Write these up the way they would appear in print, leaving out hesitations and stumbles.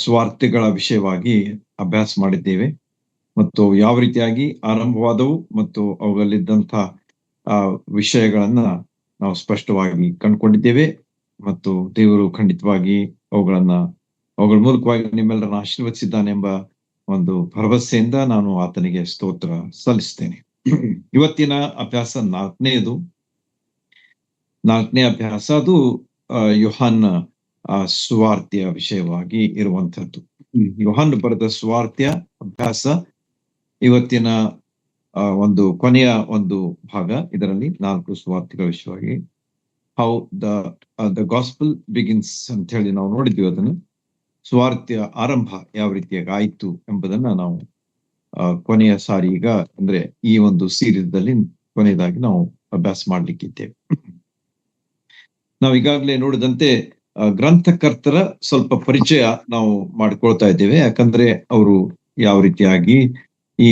ಸ್ವಾರ್ಥಗಳ ವಿಷಯವಾಗಿ ಅಭ್ಯಾಸ ಮಾಡಿದ್ದೇವೆ ಮತ್ತು ಯಾವ ರೀತಿಯಾಗಿ ಆರಂಭವಾದವು ಮತ್ತು ಅವುಗಳಲ್ಲಿದ್ದಂಥ ವಿಷಯಗಳನ್ನ ನಾವು ಸ್ಪಷ್ಟವಾಗಿ ಕಂಡುಕೊಂಡಿದ್ದೇವೆ ಮತ್ತು ದೇವರು ಖಂಡಿತವಾಗಿ ಅವುಗಳ ಮೂಲಕವಾಗಿ ನಿಮ್ಮೆಲ್ಲರನ್ನ ಆಶೀರ್ವದಿಸಿದ್ದಾನೆಂಬ ಒಂದು ಭರವಸೆಯಿಂದ ನಾನು ಆತನಿಗೆ ಸ್ತೋತ್ರ ಸಲ್ಲಿಸ್ತೇನೆ. ಇವತ್ತಿನ ಅಭ್ಯಾಸ ನಾಲ್ಕನೇ ಅಭ್ಯಾಸ ಅದು ಯೋಹಾನ್ನ ಸುವಾರ್ತೆಯ ವಿಷಯವಾಗಿ ಇರುವಂತಹದ್ದು. ಯೋಹಾನ್ ಬರೆದ ಸುವಾರ್ತೆಯ ಅಭ್ಯಾಸ ಇವತ್ತಿನ ಒಂದು ಕೊನೆಯ ಒಂದು ಭಾಗ. ಇದರಲ್ಲಿ 4 ಸುವಾರ್ತೆಗಳ ವಿಷಯವಾಗಿ ಹೌ ದ ಗಾಸ್ಪಲ್ ಬಿಗಿನ್ಸ್ ಅಂತ ಹೇಳಿ ನಾವು ನೋಡಿದ್ವಿ. ಅದನ್ನು ಸುವಾರ್ತೆಯ ಆರಂಭ ಯಾವ ರೀತಿಯಾಗಿ ಆಯ್ತು ಎಂಬುದನ್ನ ನಾವು ಕೊನೆಯ ಸಾರಿ ಈಗ ಅಂದ್ರೆ ಈ ಒಂದು ಸೀರೀಸ್ದಲ್ಲಿ ಕೊನೆಯದಾಗಿ ನಾವು ಅಭ್ಯಾಸ ಮಾಡ್ಲಿಕ್ಕಿದ್ದೇವೆ. ನಾವು ಈಗಾಗಲೇ ನೋಡಿದಂತೆ ಗ್ರಂಥಕರ್ತರ ಸ್ವಲ್ಪ ಪರಿಚಯ ನಾವು ಮಾಡಿಕೊಳ್ತಾ ಇದ್ದೇವೆ. ಯಾಕಂದ್ರೆ ಅವರು ಯಾವ ರೀತಿಯಾಗಿ ಈ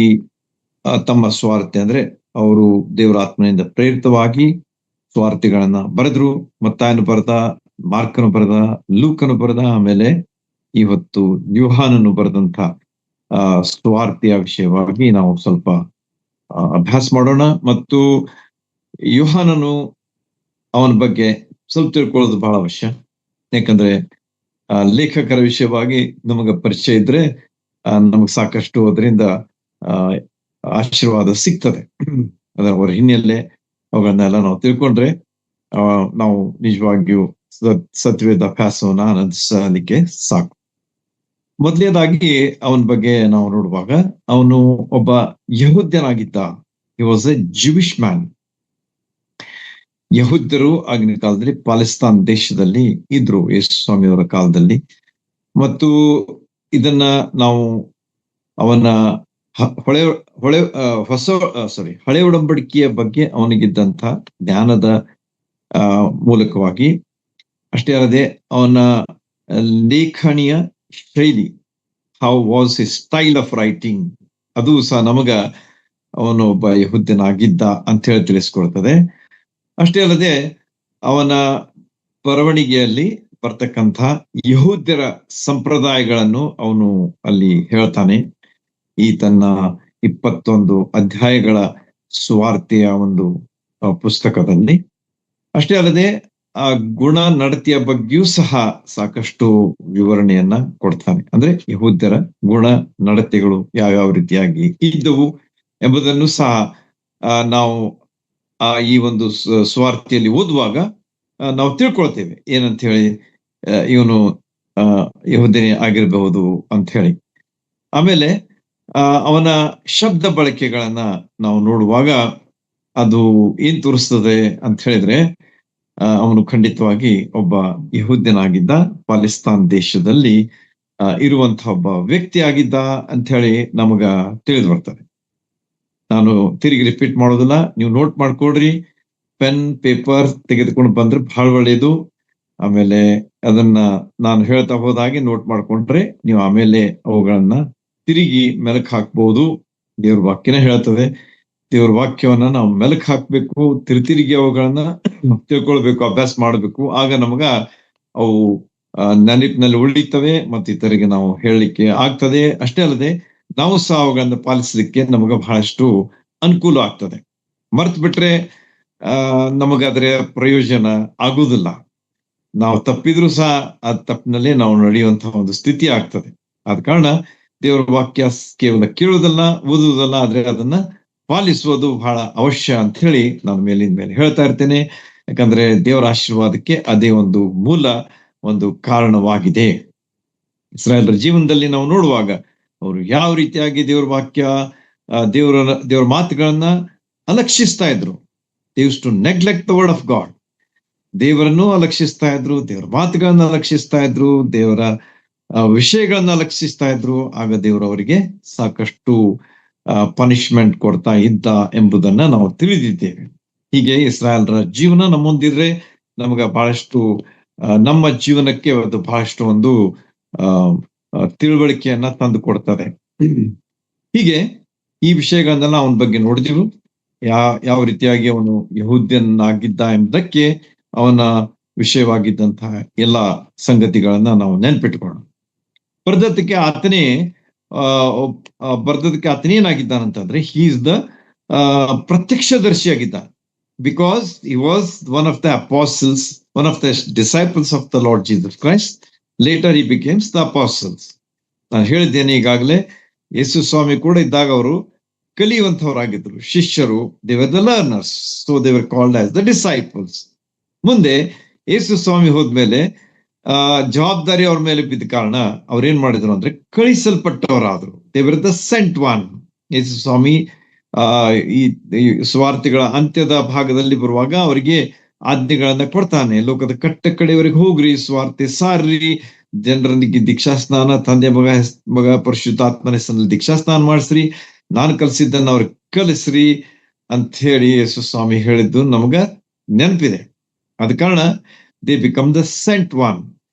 ತಮ್ಮ ಸ್ವಾರ್ತೆ ಅಂದ್ರೆ ಅವರು ದೇವರ ಆತ್ಮನಿಂದ ಪ್ರೇರಿತವಾಗಿ ಸ್ವಾರ್ಥಿಗಳನ್ನ ಬರೆದ್ರು. ಮತ್ತಾಯನು ಬರೆದ, ಮಾರ್ಕನು ಬರೆದ, ಲೂಕನು ಬರೆದ, ಆಮೇಲೆ ಇವತ್ತು ಯೋಹಾನನು ಬರೆದಂತ ಸ್ವಾರ್ಥೆಯ ವಿಷಯವಾಗಿ ನಾವು ಸ್ವಲ್ಪ ಅಭ್ಯಾಸ ಮಾಡೋಣ. ಮತ್ತು ಯೋಹಾನನು ಅವನ ಬಗ್ಗೆ ಸ್ವಲ್ಪ ತಿಳ್ಕೊಳ್ಳೋದು ಬಹಳ ಅವಶ್ಯ. ಯಾಕಂದ್ರೆ ಲೇಖಕರ ವಿಷಯವಾಗಿ ನಮಗ ಪರಿಚಯ ಇದ್ರೆ ನಮಗ್ ಸಾಕಷ್ಟು ಅದರಿಂದ ಆಶೀರ್ವಾದ ಸಿಗ್ತದೆ. ಅವರ ಹಿನ್ನೆಲೆ ಅವುಗಳನ್ನೆಲ್ಲ ನಾವು ತಿಳ್ಕೊಂಡ್ರೆ ನಾವು ನಿಜವಾಗಿಯೂ ಸತ್ಯವೇದ ಅಭ್ಯಾಸವನ್ನ ಆನಂದಿಸಲಿಕ್ಕೆ ಸಾಕು. ಮೊದಲನೇದಾಗಿ ಅವನ ಬಗ್ಗೆ ನಾವು ನೋಡುವಾಗ ಅವನು ಒಬ್ಬ ಯಹೂದ್ಯನಾಗಿದ್ದ. He was a Jewish man. ಯಹೂದ್ಯರು ಆಗಿನ ಕಾಲದಲ್ಲಿ ಪಾಲಿಸ್ತಾನ್ ದೇಶದಲ್ಲಿ ಇದ್ರು, ಯೇಸು ಸ್ವಾಮಿಯವರ ಕಾಲದಲ್ಲಿ. ಮತ್ತು ಇದನ್ನ ನಾವು ಅವನ ಹಳೆ ಒಡಂಬಡಿಕೆಯ ಬಗ್ಗೆ ಅವನಿಗಿದ್ದಂಥ ಜ್ಞಾನದ ಮೂಲಕವಾಗಿ ಅಷ್ಟೇ ಅಲ್ಲದೆ ಅವನ ಲೇಖನಿಯ ಶೈಲಿ, how was his style of writing, ಅದು ಸಹ ನಮಗ ಅವನು ಒಬ್ಬ ಯಹೂದ್ಯನಾಗಿದ್ದ ಅಂತ ಹೇಳಿ ತಿಳಿಸ್ಕೊಡ್ತದೆ. ಅಷ್ಟೇ ಅಲ್ಲದೆ ಅವನ ಬರವಣಿಗೆಯಲ್ಲಿ ಬರ್ತಕ್ಕಂಥ ಯಹೂದ್ಯರ ಸಂಪ್ರದಾಯಗಳನ್ನು ಅವನು ಅಲ್ಲಿ ಹೇಳ್ತಾನೆ ಈ ತನ್ನ 21 ಅಧ್ಯಾಯಗಳ ಸುವಾರ್ತೆಯ ಒಂದು ಪುಸ್ತಕದಲ್ಲಿ. ಅಷ್ಟೇ ಅಲ್ಲದೆ ಆ ಗುಣ ನಡತೆಯ ಬಗ್ಗೆಯೂ ಸಹ ಸಾಕಷ್ಟು ವಿವರಣೆಯನ್ನ ಕೊಡ್ತಾನೆ. ಅಂದ್ರೆ ಯಹೂದ್ಯರ ಗುಣ ನಡತೆಗಳು ಯಾವ್ಯಾವ ರೀತಿಯಾಗಿ ಇದ್ದವು ಎಂಬುದನ್ನು ಸಹ ನಾವು ಈ ಒಂದು ಸ್ವಾರ್ಥೆಯಲ್ಲಿ ಓದುವಾಗ ನಾವು ತಿಳ್ಕೊಳ್ತೇವೆ. ಏನಂತ ಹೇಳಿ ಇವನು ಯಹೂದ್ಯನೇ ಆಗಿರಬಹುದು ಅಂತ ಹೇಳಿ. ಆಮೇಲೆ ಅವನ ಶಬ್ದ ಬಳಕೆಗಳನ್ನ ನಾವು ನೋಡುವಾಗ ಅದು ಏನ್ ತೋರಿಸ್ತದೆ ಅಂತ ಹೇಳಿದ್ರೆ ಅವನು ಖಂಡಿತವಾಗಿ ಒಬ್ಬ ಯಹೂದ್ಯನಾಗಿದ್ದ, ಪಾಲಿಸ್ತಾನ್ ದೇಶದಲ್ಲಿ ಇರುವಂತಹ ಒಬ್ಬ ವ್ಯಕ್ತಿ ಆಗಿದ್ದ ಅಂತ ಹೇಳಿ ನಮಗ ತಿಳಿದು ಬರ್ತದೆ. ನಾನು ತಿರುಗಿ ರಿಪೀಟ್ ಮಾಡೋದಿಲ್ಲ, ನೀವು ನೋಟ್ ಮಾಡ್ಕೊಡ್ರಿ. ಪೆನ್ ಪೇಪರ್ ತೆಗೆದುಕೊಂಡು ಬಂದ್ರೆ ಬಹಳ ಒಳ್ಳೆಯದು. ಆಮೇಲೆ ಅದನ್ನ ನಾನು ಹೇಳ್ತಾ ಹೋದಾಗೆ ನೋಟ್ ಮಾಡ್ಕೊಂಡ್ರೆ ನೀವು ಆಮೇಲೆ ಅವುಗಳನ್ನ ತಿರುಗಿ ಮೆಲಕ್ ಹಾಕ್ಬಹುದು. ದೇವ್ರ ವಾಕ್ಯನೇ ಹೇಳ್ತದೆ, ದೇವ್ರ ವಾಕ್ಯವನ್ನ ನಾವು ಮೆಲಕ್ ಹಾಕ್ಬೇಕು, ತಿರುಗಿ ಅವುಗಳನ್ನ ತಿಳ್ಕೊಳ್ಬೇಕು, ಅಭ್ಯಾಸ ಮಾಡ್ಬೇಕು. ಆಗ ನಮಗ ಅವು ನೆನಪಿನಲ್ಲಿ ಉಳಿತವೆ ಮತ್ತು ಇತರಿಗೆ ನಾವು ಹೇಳಲಿಕ್ಕೆ ಆಗ್ತದೆ. ಅಷ್ಟೇ ಅಲ್ಲದೆ ನಾವು ಸಹ ಅವುಗಳನ್ನ ಪಾಲಿಸಲಿಕ್ಕೆ ನಮಗ ಬಹಳಷ್ಟು ಅನುಕೂಲ ಆಗ್ತದೆ. ಮರ್ತು ಬಿಟ್ರೆ ನಮಗ ಅದರ ಪ್ರಯೋಜನ ಆಗುವುದಿಲ್ಲ. ನಾವು ತಪ್ಪಿದ್ರೂ ಸಹ ಆ ತಪ್ಪಿನಲ್ಲೇ ನಾವು ನಡೆಯುವಂತಹ ಒಂದು ಸ್ಥಿತಿ ಆಗ್ತದೆ. ಆದ ಕಾರಣ ದೇವರ ವಾಕ್ಯ ಕೇವಲ ಕೇಳುವುದಲ್ಲ, ಓದುವುದಲ್ಲ, ಆದ್ರೆ ಅದನ್ನ ಪಾಲಿಸುವುದು ಬಹಳ ಅವಶ್ಯ ಅಂತ ಹೇಳಿ ನಾನು ಮೇಲಿನ ಮೇಲೆ ಹೇಳ್ತಾ ಇರ್ತೇನೆ. ಯಾಕಂದ್ರೆ ದೇವರ ಆಶೀರ್ವಾದಕ್ಕೆ ಅದೇ ಒಂದು ಮೂಲ ಒಂದು ಕಾರಣವಾಗಿದೆ. ಇಸ್ರಾಯೇಲರ ಜೀವನದಲ್ಲಿ ನಾವು ನೋಡುವಾಗ ಅವರು ಯಾವ ರೀತಿಯಾಗಿ ದೇವರ ವಾಕ್ಯ, ದೇವರ ಮಾತುಗಳನ್ನ ಅಲಕ್ಷಿಸ್ತಾ ಇದ್ರು. They use to neglect the word of God. ದೇವರನ್ನು ಅಲಕ್ಷಿಸ್ತಾ ಇದ್ರು, ದೇವರ ಮಾತುಗಳನ್ನ ಅಲಕ್ಷಿಸ್ತಾ ಇದ್ರು, ದೇವರ ವಿಷಯಗಳನ್ನ ಅಲಕ್ಷಿಸ್ತಾ ಇದ್ರು. ಆಗ ದೇವರು ಅವರಿಗೆ ಸಾಕಷ್ಟು ಪನಿಷ್ಮೆಂಟ್ ಕೊಡ್ತಾ ಇದ್ದ ಎಂಬುದನ್ನ ನಾವು ತಿಳಿದಿದ್ದೇವೆ. ಹೀಗೆ ಇಸ್ರಾಯೇಲರ ಜೀವನ ನಮ್ಮ ಮುಂದಿದ್ರೆ ನಮಗ ಬಹಳಷ್ಟು ನಮ್ಮ ಜೀವನಕ್ಕೆ ಅದು ಬಹಳಷ್ಟು ಒಂದು ತಿಳುವಳಿಕೆಯನ್ನ ತಂದು ಕೊಡ್ತದೆ. ಹೀಗೆ ಈ ವಿಷಯಗಳನ್ನೆಲ್ಲ ಅವನ ಬಗ್ಗೆ ನೋಡಿದೆವು. ಯಾವ ರೀತಿಯಾಗಿ ಅವನು ಯಹೂದ್ಯನಾಗಿದ್ದ ಎಂಬುದಕ್ಕೆ ಅವನ ವಿಷಯವಾಗಿದ್ದಂತಹ ಎಲ್ಲ ಸಂಗತಿಗಳನ್ನ ನಾವು ನೆನ್ಪಿಟ್ಕೊಳ್ಳೋಣ. ಬರ್ದದಕ್ಕೆ ಆತನೇ ಬರ್ದದಕ್ಕೆ ಆತನೇ ಏನಾಗಿದ್ದಾನಂತಂದ್ರೆ ಹಿ ಇಸ್ ದ ಪ್ರತ್ಯಕ್ಷದರ್ಶಿಯಾಗಿದ್ದ. Because he was one of the apostles, one of the disciples of the Lord Jesus Christ. Later he becames the apostles. ನಾನು ಹೇಳಿದ್ದೇನೆ ಈಗಾಗಲೇ, ಯೇಸು ಸ್ವಾಮಿ ಕೂಡ ಇದ್ದಾಗ ಅವರು ಕಲಿಯುವಂತವರಾಗಿದ್ರು, ಶಿಷ್ಯರು. They were the learners, so they were called as the disciples. ಮುಂದೆ ಯೇಸು ಸ್ವಾಮಿ ಹೋದ್ಮೇಲೆ ಜವಾಬ್ದಾರಿ ಅವ್ರ ಮೇಲೆ ಬಿದ್ದ ಕಾರಣ ಅವ್ರೇನ್ ಮಾಡಿದ್ರು ಅಂದ್ರೆ ಕಳಿಸಲ್ಪಟ್ಟವರಾದ್ರು. They were the sent one. ಯೇಸು ಸ್ವಾಮಿ ಈ ಸ್ವಾರ್ಥಿಗಳ ಅಂತ್ಯದ ಭಾಗದಲ್ಲಿ ಬರುವಾಗ ಅವರಿಗೆ ಆಜ್ಞೆಗಳನ್ನ ಕೊಡ್ತಾನೆ. ಲೋಕದ ಕಟ್ಟ ಕಡೆಯವರೆಗೆ ಹೋಗ್ರಿ, ಸ್ವಾರ್ಥಿ ಸಾರ್ರಿ, ಜನರನಿಗೆ ದೀಕ್ಷಾಸ್ನಾನ, ತಂದೆ ಮಗ ಪರಿಶುದ್ಧಾತ್ಮನ ಹೆಸರಿನಲ್ಲಿ ದೀಕ್ಷಾಸ್ನಾನ ಮಾಡಿಸ್ರಿ, ನಾನು ಕಲಿಸಿದ್ದನ್ನ ಅವ್ರಿಗೆ ಕಲಿಸ್ರಿ ಅಂತ ಹೇಳಿ ಯೇಸು ಸ್ವಾಮಿ ಹೇಳಿದ್ದು ನಮಗ ನೆನಪಿದೆ. ಆದ ಕಾರಣ they become the sent one,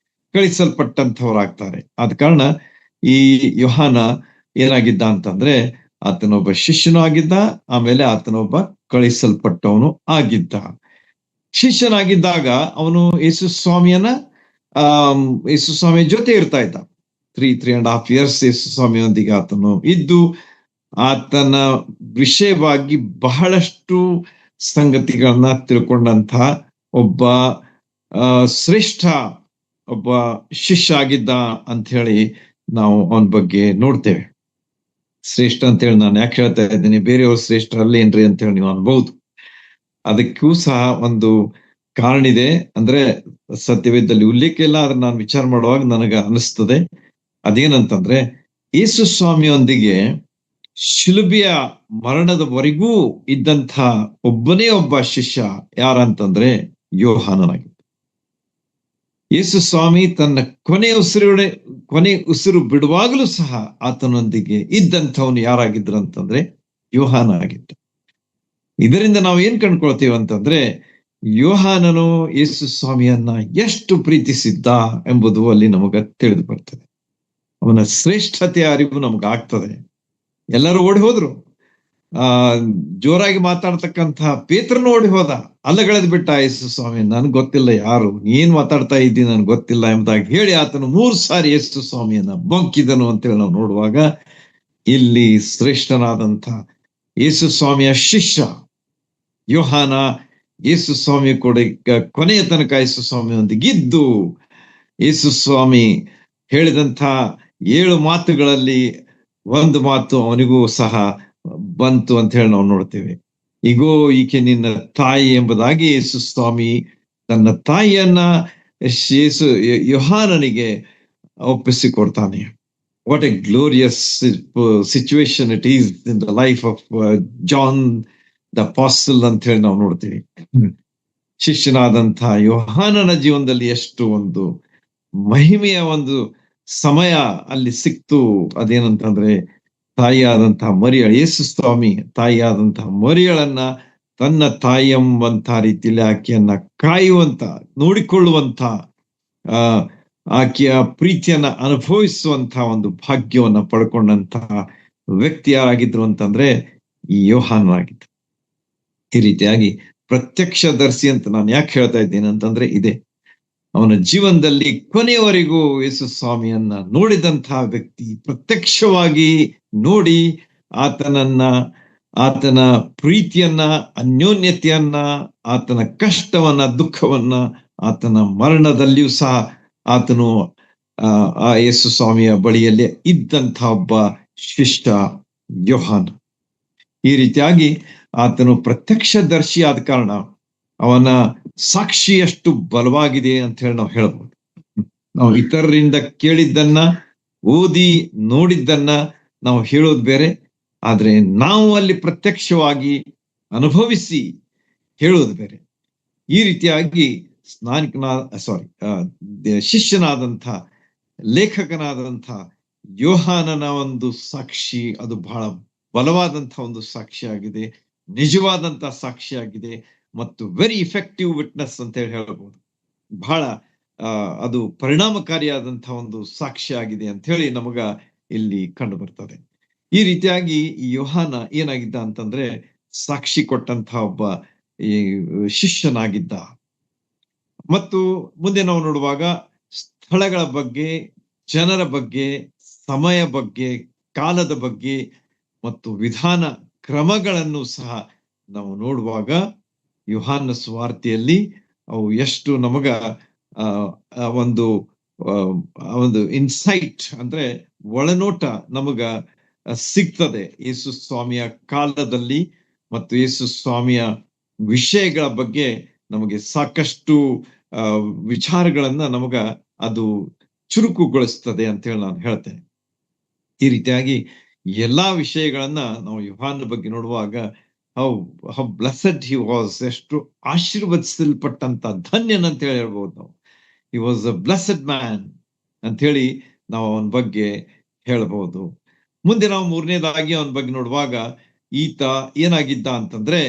ಕಳಿಸಲ್ಪಟ್ಟಂತವರಾಗ್ತಾರೆ. ಆದ ಕಾರಣ ಈ ಯೋಹಾನ ಏನಾಗಿದ್ದ ಅಂತಂದ್ರೆ ಆತನೊಬ್ಬ ಶಿಷ್ಯನೂ ಆಗಿದ್ದ, ಆಮೇಲೆ ಆತನೊಬ್ಬ ಕಳಿಸಲ್ಪಟ್ಟವನು ಆಗಿದ್ದ. ಶಿಷ್ಯನಾಗಿದ್ದಾಗ ಅವನು ಯೇಸು ಸ್ವಾಮಿಯನ್ನ ಯೇಸು ಸ್ವಾಮಿಯ ಜೊತೆ ಇರ್ತಾ ಇದ್ದ. 3.5 years ಯೇಸು ಸ್ವಾಮಿಯೊಂದಿಗೆ ಆತನು ಇದ್ದು ಆತನ ವಿಷಯವಾಗಿ ಬಹಳಷ್ಟು ಸಂಗತಿಗಳನ್ನ ತಿಳ್ಕೊಂಡಂತ ಒಬ್ಬ ಶ್ರೇಷ್ಠ ಒಬ್ಬ ಶಿಷ್ಯ ಆಗಿದ್ದ ಅಂತ ಹೇಳಿ ನಾವು ಅವನ ಬಗ್ಗೆ ನೋಡ್ತೇವೆ. ಶ್ರೇಷ್ಠ ಅಂತ ಹೇಳಿ ನಾನು ಯಾಕೆ ಹೇಳ್ತಾ ಇದ್ದೀನಿ, ಬೇರೆಯವ್ರು ಶ್ರೇಷ್ಠರಲ್ಲೇನ್ರಿ ಅಂತ ಹೇಳಿ ನೀವು ಅನ್ಬಹುದು. ಅದಕ್ಕೂ ಸಹ ಒಂದು ಕಾರಣ ಇದೆ. ಅಂದ್ರೆ ಸತ್ಯವೇದದಲ್ಲಿ ಉಲ್ಲೇಖ ಇಲ್ಲ, ಆದ್ರೆ ನಾನು ವಿಚಾರ ಮಾಡುವಾಗ ನನಗೆ ಅನಿಸ್ತದೆ. ಅದೇನಂತಂದ್ರೆ ಯೇಸು ಸ್ವಾಮಿಯೊಂದಿಗೆ ಶಿಲುಬೆಯ ಮರಣದವರೆಗೂ ಇದ್ದಂಥ ಒಬ್ಬನೇ ಒಬ್ಬ ಶಿಷ್ಯ ಯಾರಂತಂದ್ರೆ ಯೋಹಾನನಾಗಿದ್ದ. ಯೇಸು ಸ್ವಾಮಿ ತನ್ನ ಕೊನೆ ಉಸಿರು ಬಿಡುವಾಗಲೂ ಸಹ ಆತನೊಂದಿಗೆ ಇದ್ದಂಥವನು ಯಾರಾಗಿದ್ರು ಅಂತಂದ್ರೆ ಯೋಹಾನ ಆಗಿದ್ದ. ಇದರಿಂದ ನಾವು ಏನ್ ಕಂಡ್ಕೊಳ್ತೀವಿ ಅಂತಂದ್ರೆ ಯೋಹಾನನು ಯೇಸು ಸ್ವಾಮಿಯನ್ನ ಎಷ್ಟು ಪ್ರೀತಿಸಿದ್ದ ಎಂಬುದು ಅಲ್ಲಿ ನಮಗ ತಿಳಿದು ಬರ್ತದೆ. ಅವನ ಶ್ರೇಷ್ಠತೆಯ ಅರಿವು ನಮಗಾಗ್ತದೆ. ಎಲ್ಲರೂ ಓಡಿ ಹೋದ್ರು. ಜೋರಾಗಿ ಮಾತಾಡ್ತಕ್ಕಂತಹ ಪೇತ್ರನು ಓಡಿ ಹೋದ, ಅಲ್ಲಗಳೆದ್ ಬಿಟ್ಟ ಯೇಸು ಸ್ವಾಮಿ, ನನ್ಗೆ ಗೊತ್ತಿಲ್ಲ ಯಾರು, ಏನ್ ಮಾತಾಡ್ತಾ ಇದ್ದೀನಿ ನನ್ಗೆ ಗೊತ್ತಿಲ್ಲ ಎಂಬುದಾಗಿ ಹೇಳಿ ಆತನು 3 ಸಾರಿ ಯೇಸು ಸ್ವಾಮಿಯನ್ನ ಬೊಂಕಿದನು ಅಂತೇಳಿ ನಾವು ನೋಡುವಾಗ ಇಲ್ಲಿ ಶ್ರೇಷ್ಠನಾದಂಥ ಯೇಸು ಸ್ವಾಮಿಯ ಶಿಷ್ಯ ಯೋಹಾನ ಯೇಸು ಸ್ವಾಮಿ ಕೂಡ ಕೊನೆಯ ತನಕ ಯೇಸು ಸ್ವಾಮಿಯೊಂದಿಗಿದ್ದು ಯೇಸು ಸ್ವಾಮಿ ಹೇಳಿದಂಥ 7 ಮಾತುಗಳಲ್ಲಿ ಒಂದು ಮಾತು ಅವನಿಗೂ ಸಹ ಬಂತು ಅಂತ ಹೇಳಿ ನಾವು ನೋಡ್ತೇವೆ. ಈಗೋ ಈಕೆ ನಿನ್ನ ತಾಯಿ ಎಂಬುದಾಗಿ ಯೇಸು ಸ್ವಾಮಿ ತನ್ನ ತಾಯಿಯನ್ನ ಯೋಹಾನನಿಗೆ ಒಪ್ಪಿಸಿಕೊಡ್ತಾನೆ. What a glorious situation it is in the life of John the apostle ಅಂತ ಹೇಳಿ ನಾವು ನೋಡ್ತೀವಿ. ಶಿಷ್ಯನಾದಂಥ ಯೋಹಾನನ ಜೀವನದಲ್ಲಿ ಎಷ್ಟು ಒಂದು ಮಹಿಮೆಯ ಒಂದು ಸಮಯ ಅಲ್ಲಿ ಸಿಕ್ತು. ಅದೇನಂತಂದ್ರೆ ತಾಯಿಯಾದಂತಹ ಮರಿಯಳ, ಯೇಸು ಸ್ವಾಮಿ ತಾಯಿಯಾದಂತಹ ಮರಿಯಳನ್ನ ತನ್ನ ತಾಯಿ ಎಂಬಂತ ರೀತಿಯಲ್ಲಿ ಆಕೆಯನ್ನ ಕಾಯುವಂತ, ನೋಡಿಕೊಳ್ಳುವಂತ, ಆಕೆಯ ಪ್ರೀತಿಯನ್ನ ಅನುಭವಿಸುವಂತ ಒಂದು ಭಾಗ್ಯವನ್ನ ಪಡ್ಕೊಂಡಂತಹ ವ್ಯಕ್ತಿ ಯಾರಾಗಿದ್ರು ಅಂತಂದ್ರೆ ಈ ಯೋಹಾನನಾಗಿದ್ದ. ಈ ರೀತಿಯಾಗಿ ಪ್ರತ್ಯಕ್ಷದರ್ಶಿ ಅಂತ ನಾನು ಯಾಕೆ ಹೇಳ್ತಾ ಇದ್ದೇನೆ ಅಂತಂದ್ರೆ ಇದೆ, ಅವನ ಜೀವನದಲ್ಲಿ ಕೊನೆಯವರೆಗೂ ಯೇಸು ಸ್ವಾಮಿಯನ್ನ ನೋಡಿದಂತಹ ವ್ಯಕ್ತಿ, ಪ್ರತ್ಯಕ್ಷವಾಗಿ ನೋಡಿ ಆತನ ಪ್ರೀತಿಯನ್ನ, ಅನ್ಯೋನ್ಯತೆಯನ್ನ, ಆತನ ಕಷ್ಟವನ್ನ, ದುಃಖವನ್ನ, ಆತನ ಮರಣದಲ್ಲಿಯೂ ಸಹ ಆತನು ಆ ಯೇಸು ಸ್ವಾಮಿಯ ಬಳಿಯಲ್ಲೇ ಇದ್ದಂಥ ಒಬ್ಬ ಶಿಷ್ಯ ಯೋಹಾನ. ಈ ರೀತಿಯಾಗಿ ಆತನು ಪ್ರತ್ಯಕ್ಷದರ್ಶಿ ಆದ ಕಾರಣ ಅವನ ಸಾಕ್ಷಿ ಎಷ್ಟು ಬಲವಾಗಿದೆ ಅಂತ ಹೇಳಿ ನಾವು ಹೇಳ್ಬೋದು. ನಾವು ಇತರರಿಂದ ಕೇಳಿದ್ದನ್ನ, ಓದಿ ನೋಡಿದ್ದನ್ನ ನಾವು ಹೇಳೋದು ಬೇರೆ, ಆದ್ರೆ ನಾವು ಅಲ್ಲಿ ಪ್ರತ್ಯಕ್ಷವಾಗಿ ಅನುಭವಿಸಿ ಹೇಳೋದು ಬೇರೆ. ಈ ರೀತಿಯಾಗಿ ಶಿಷ್ಯನಾದಂಥ, ಲೇಖಕನಾದಂಥ ಯೋಹಾನನ ಒಂದು ಸಾಕ್ಷಿ ಅದು ಬಹಳ ಬಲವಾದಂಥ ಒಂದು ಸಾಕ್ಷಿಯಾಗಿದೆ, ನಿಜವಾದಂಥ ಸಾಕ್ಷಿಯಾಗಿದೆ ಮತ್ತು ವೆರಿ ಇಫೆಕ್ಟಿವ್ ವಿಟ್ನೆಸ್ ಅಂತ ಹೇಳಿ ಹೇಳ್ಬೋದು. ಬಹಳ ಅದು ಪರಿಣಾಮಕಾರಿಯಾದಂತಹ ಒಂದು ಸಾಕ್ಷಿಯಾಗಿದೆ ಅಂತ ಹೇಳಿ ನಮಗ ಇಲ್ಲಿ ಕಂಡು ಬರ್ತದೆ. ಈ ರೀತಿಯಾಗಿ ಈ ಯೋಹಾನ ಏನಾಗಿದ್ದ ಅಂತಂದ್ರೆ ಸಾಕ್ಷಿ ಕೊಟ್ಟಂತಹ ಒಬ್ಬ ಈ ಶಿಷ್ಯನಾಗಿದ್ದ. ಮತ್ತು ಮುಂದೆ ನಾವು ನೋಡುವಾಗ ಸ್ಥಳಗಳ ಬಗ್ಗೆ ಜನರ ಬಗ್ಗೆ, ಸಮಯ ಬಗ್ಗೆ, ಕಾಲದ ಬಗ್ಗೆ ಮತ್ತು ವಿಧಾನ ಕ್ರಮಗಳನ್ನು ಸಹ ನಾವು ನೋಡುವಾಗ ಯೋಹಾನ ಸುವಾರ್ತೆಯಲ್ಲಿ ಅವು ಎಷ್ಟು ನಮಗ ಒಂದು ಒಂದು ಇನ್ಸೈಟ್ ಅಂದ್ರೆ ಒಳನೋಟ ನಮಗ ಸಿಗ್ತದೆ ಯೇಸು ಸ್ವಾಮಿಯ ಕಾಲದಲ್ಲಿ ಮತ್ತು ಯೇಸು ಸ್ವಾಮಿಯ ವಿಷಯಗಳ ಬಗ್ಗೆ ನಮಗೆ ಸಾಕಷ್ಟು ವಿಚಾರಗಳನ್ನ ನಮಗ ಅದು ಚುರುಕುಗೊಳಿಸ್ತದೆ ಅಂತ ಹೇಳಿ ನಾನು ಹೇಳ್ತೇನೆ. ಈ ರೀತಿಯಾಗಿ ಎಲ್ಲಾ ವಿಷಯಗಳನ್ನ ನಾವು ಯೋಹಾನನ ಬಗ್ಗೆ ನೋಡುವಾಗ ಹೌ ಬ್ಲೆಸ್ಸೆಡ್ ಹಿ ವಾಸ್, ಎಷ್ಟು ಆಶೀರ್ವದಿಸಲ್ಪಟ್ಟಂತ ಧನ್ಯನಂತ ಹೇಳಿ ಹೇಳ್ಬೋದು ನಾವು. ಹಿ ವಾಸ್ ಅ ಬ್ಲೆಸ್ಸೆಡ್ ಮ್ಯಾನ್ ಅಂತ ಹೇಳಿ ನಾವು ಅವನ ಬಗ್ಗೆ ಹೇಳ್ಬಹುದು. ಮುಂದೆ ನಾವು ಮೂರನೇದಾಗಿ ಅವನ ಬಗ್ಗೆ ನೋಡುವಾಗ ಈತ ಏನಾಗಿದ್ದ ಅಂತಂದ್ರೆ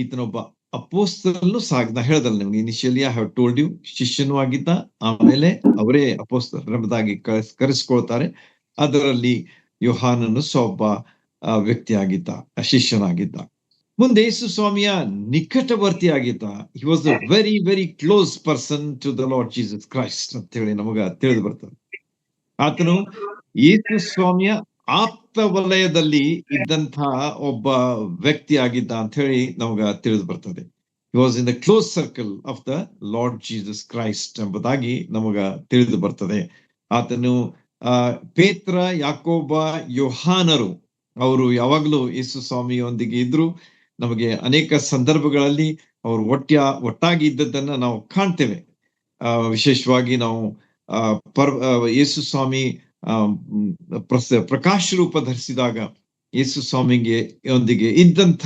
ಈತನೊಬ್ಬ ಅಪೋಸ್ತಲನು ಸಾಗಿದ. ಹೇಳ್ದಲ್ಲ ನಿಮ್ಗೆ initially I have told you, ಶಿಷ್ಯನೂ ಆಗಿದ್ದ, ಆಮೇಲೆ ಅವರೇ ಅಪೋಸ್ತಲರೆಂಬುದಾಗಿ ಕರೆಸ್ಕೊಳ್ತಾರೆ. ಅದರಲ್ಲಿ ಯೋಹಾನನು ಒಬ್ಬ ವ್ಯಕ್ತಿಯಾಗಿದ್ದ, ಶಿಷ್ಯನಾಗಿದ್ದ. ಮುಂದೆ ಯೇಸು ಸ್ವಾಮಿಯ ನಿಕಟವರ್ತಿ ಆಗಿದ್ದ. He was a very very close person to the Lord Jesus Christ ಅಂತ ಹೇಳಿ ನಮಗ ತಿಳಿದು ಬರ್ತದೆ. ಆತನು ಯೇಸು ಸ್ವಾಮಿಯ ಆಪ್ತ ವಲಯದಲ್ಲಿ ಇದ್ದಂತಹ ಒಬ್ಬ ವ್ಯಕ್ತಿ ಆಗಿದ್ದ ಅಂತ ಹೇಳಿ ನಮಗ ತಿಳಿದು ಬರ್ತದೆ. He was in the close circle of the Lord Jesus Christ ಎಂಬುದಾಗಿ ನಮಗ ತಿಳಿದು ಬರ್ತದೆ. ಆತನು ಪೇತ್ರ, ಯಾಕೋಬ, ಯೋಹಾನರು ಅವರು ಯಾವಾಗಲೂ ಯೇಸು ಸ್ವಾಮಿಯೊಂದಿಗೆ ಇದ್ರು. ನಮಗೆ ಅನೇಕ ಸಂದರ್ಭಗಳಲ್ಲಿ ಅವರು ಒಟ್ಟಾಗಿ ಇದ್ದದ್ದನ್ನ ನಾವು ಕಾಣ್ತೇವೆ. ವಿಶೇಷವಾಗಿ ನಾವು ಯೇಸು ಸ್ವಾಮಿ ಪ್ರಕಾಶ ರೂಪ ಧರಿಸಿದಾಗ ಯೇಸು ಸ್ವಾಮಿಗೆ ಒಂದಿಗೆ ಇದ್ದಂಥ